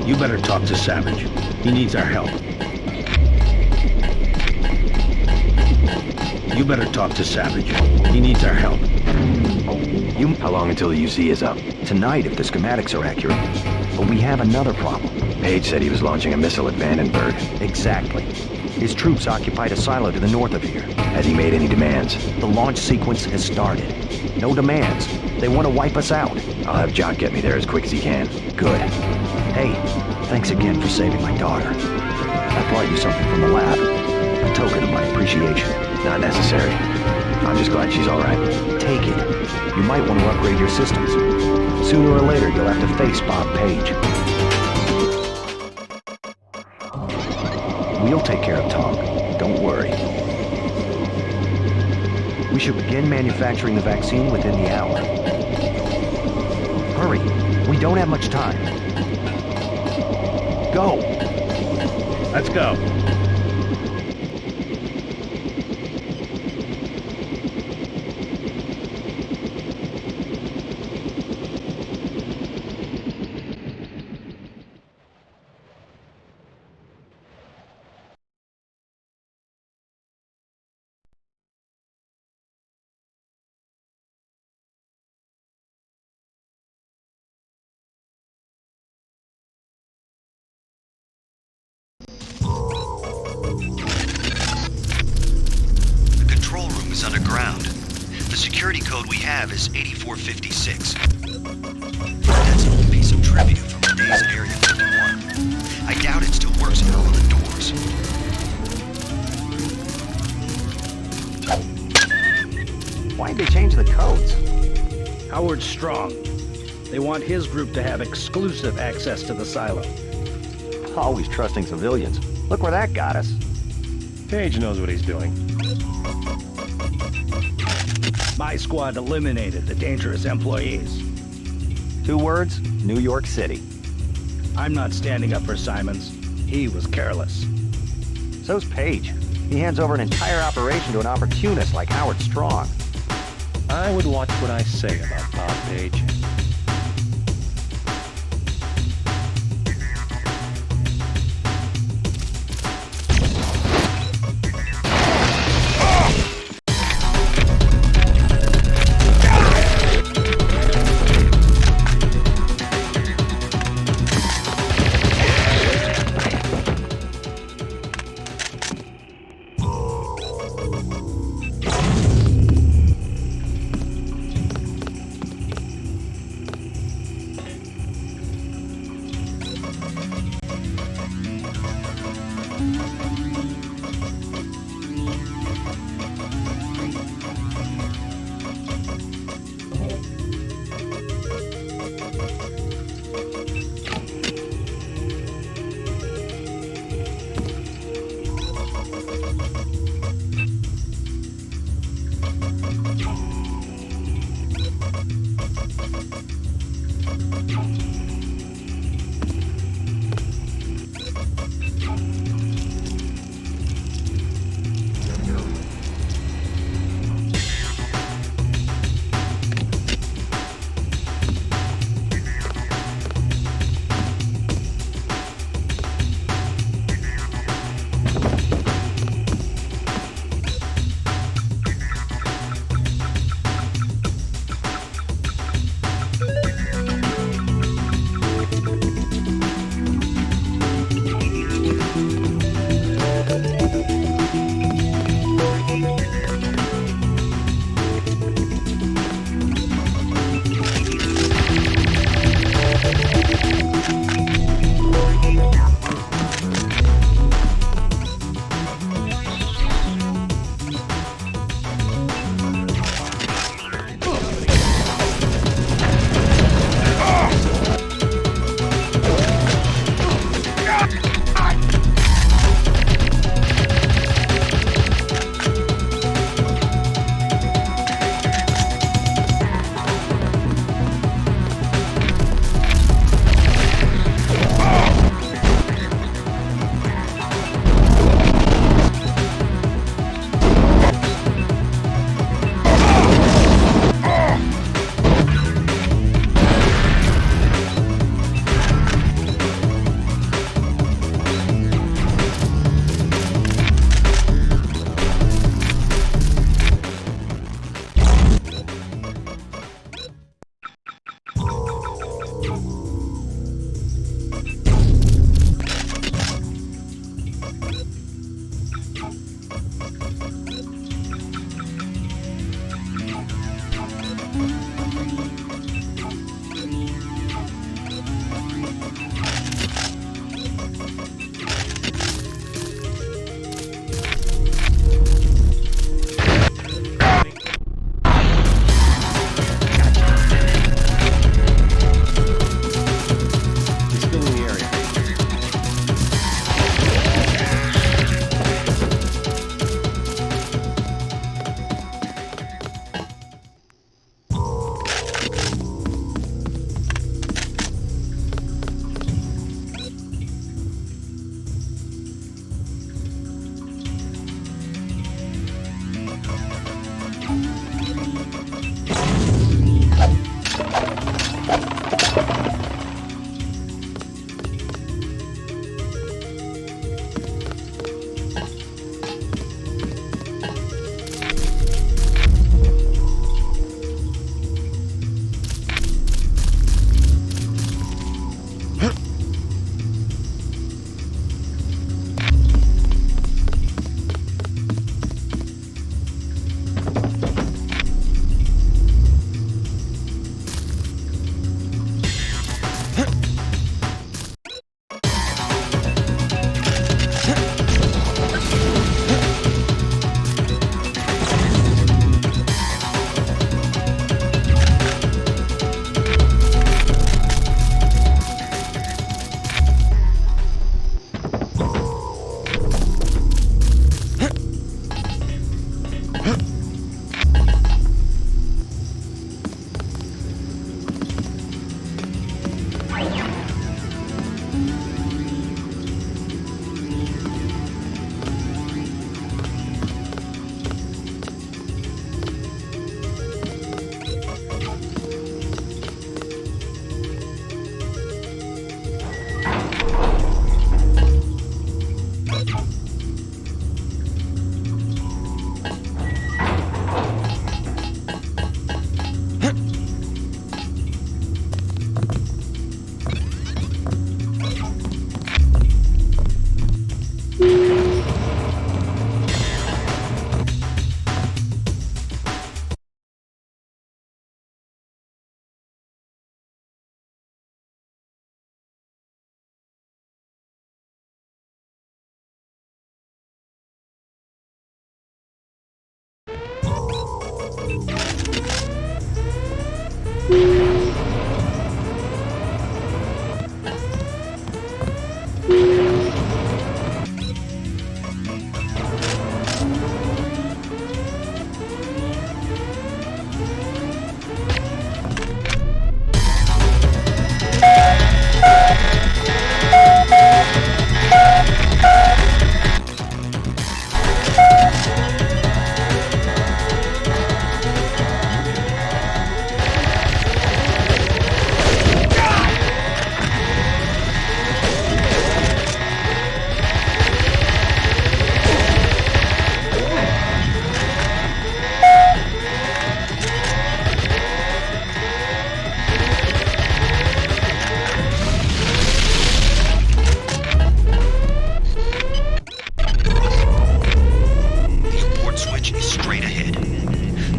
You better talk to Savage. He needs our help. You better talk to Savage. He needs our help. How long until the UZ is up? Tonight, if the schematics are accurate. But we have another problem. Page said he was launching a missile at Vandenberg. Exactly. His troops occupied a silo to the north of here. Has he made any demands? The launch sequence has started. No demands. They want to wipe us out. I'll have Jock get me there as quick as he can. Good. Hey, thanks again for saving my daughter. I brought you something from the lab. A token of my appreciation. Not necessary. I'm just glad she's all right. Take it. You might want to upgrade your systems. Sooner or later, you'll have to face Bob Page. We'll take care of Tom. Don't worry. We should begin manufacturing the vaccine within the hour. Hurry. We don't have much time. Go. Let's go. The control room is underground. The security code we have is 8456. That's an old piece of trivia from today's Area 51. I doubt it still works on all of the doors. Why'd they change the codes? Howard's strong. They want his group to have exclusive access to the silo. Always trusting civilians. Look where that got us. Page knows what he's doing. My squad eliminated the dangerous employees. 2 words, New York City. I'm not standing up for Simons. He was careless. So's Page. He hands over an entire operation to an opportunist like Howard Strong. I would watch what I say about Bob Page.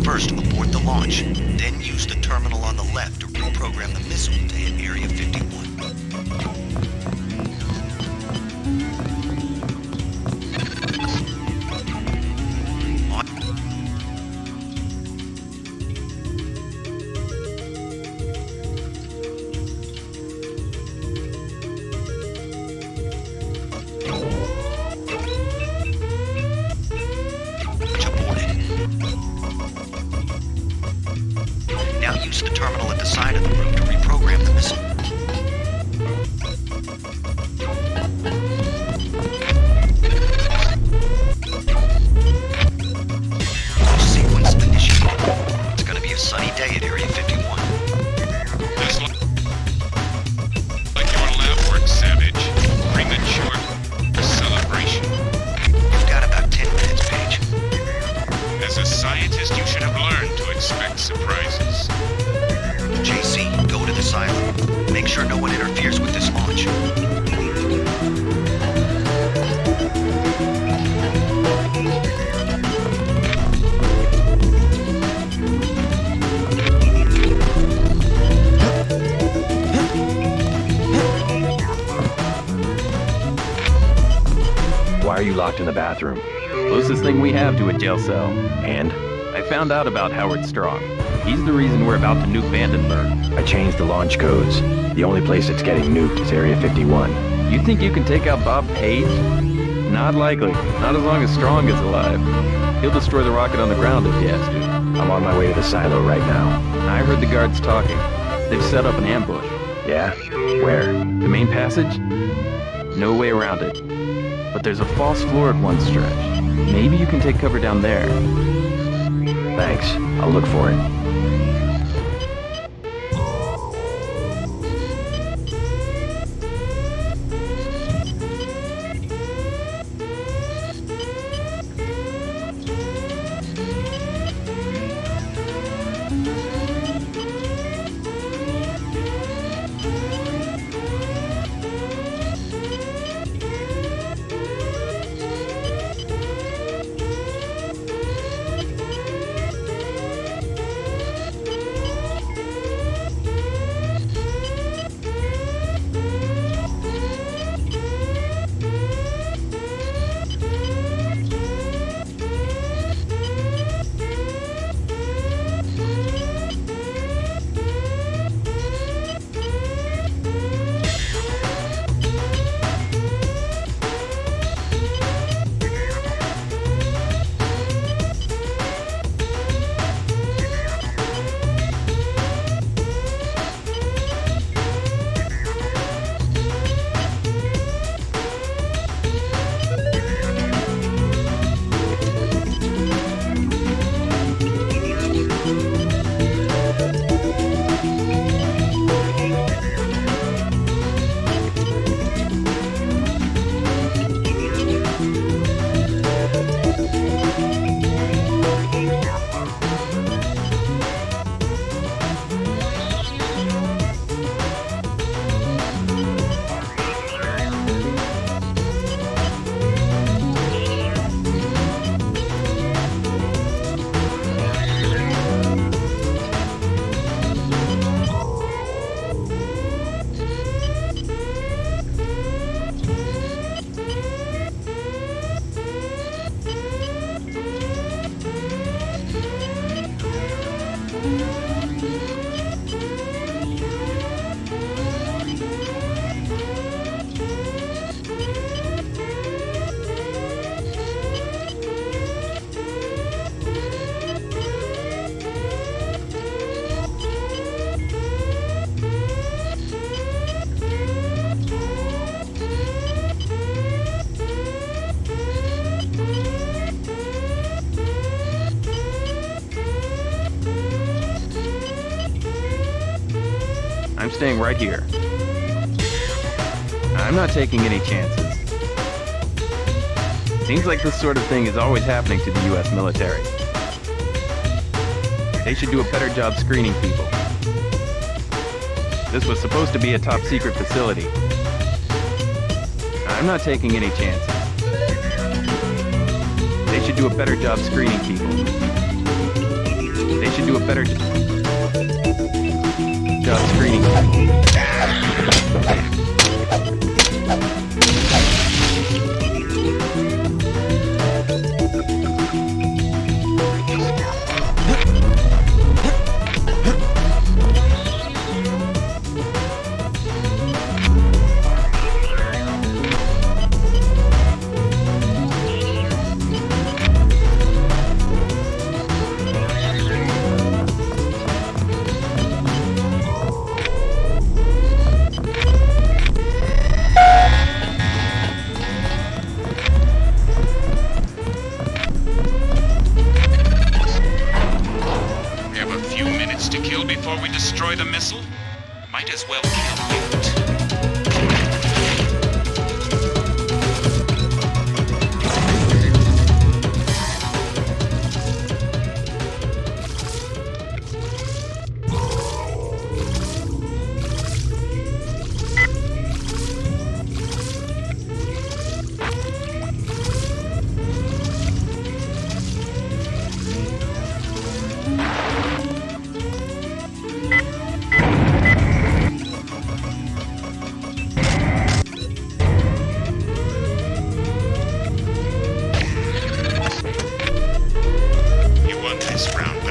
First, abort the launch, then use the terminal on the left to reprogram the missile to hit Area 51. Now use the terminal at the side of the room to reprogram the missile. Launch sequence initiated. It's gonna be a sunny day at Area 51. Just like your lab work, Savage. Premature celebration. You've got about 10 minutes, Paige. As a scientist, you should have learned to expect surprises. JC, go to the silo. Make sure no one interferes with this launch. Why are you locked in the bathroom? Closest thing we have to a jail cell. And? I found out about Howard Strong. He's the reason we're about to nuke Vandenberg. I changed the launch codes. The only place it's getting nuked is Area 51. You think you can take out Bob Page? Not likely. Not as long as Strong is alive. He'll destroy the rocket on the ground if he has to. I'm on my way to the silo right now. I heard the guards talking. They've set up an ambush. Yeah? Where? The main passage? No way around it. But there's a false floor at one stretch. Maybe you can take cover down there. Thanks. I'll look for it. staying right here. I'm not taking any chances. Seems like this sort of thing is always happening to the U.S. military. They should do a better job screening people. This was supposed to be a top-secret facility. I'm not taking any chances. They should do a better job screening people. They should do a better job screening people. Before we destroy the missile, might as well kill it.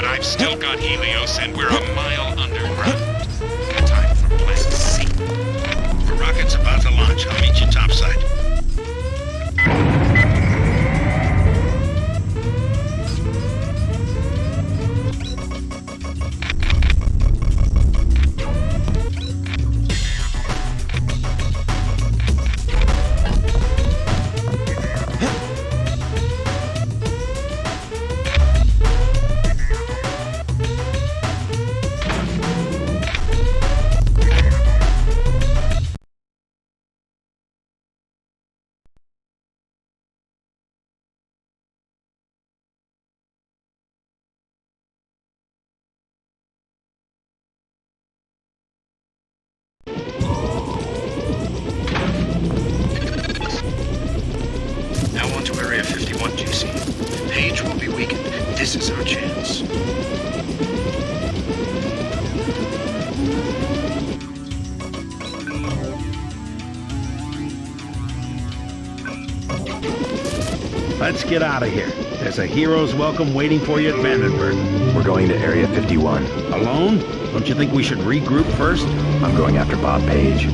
I've still got Helios, and we're a mile underground. Time for plan C. The rocket's about to launch. I'll meet you topside. Area 51, GC. Page will be weakened. This is our chance. Let's get out of here. There's a hero's welcome waiting for you at Vandenberg. We're going to Area 51. Alone? Don't you think we should regroup first? I'm going after Bob Page.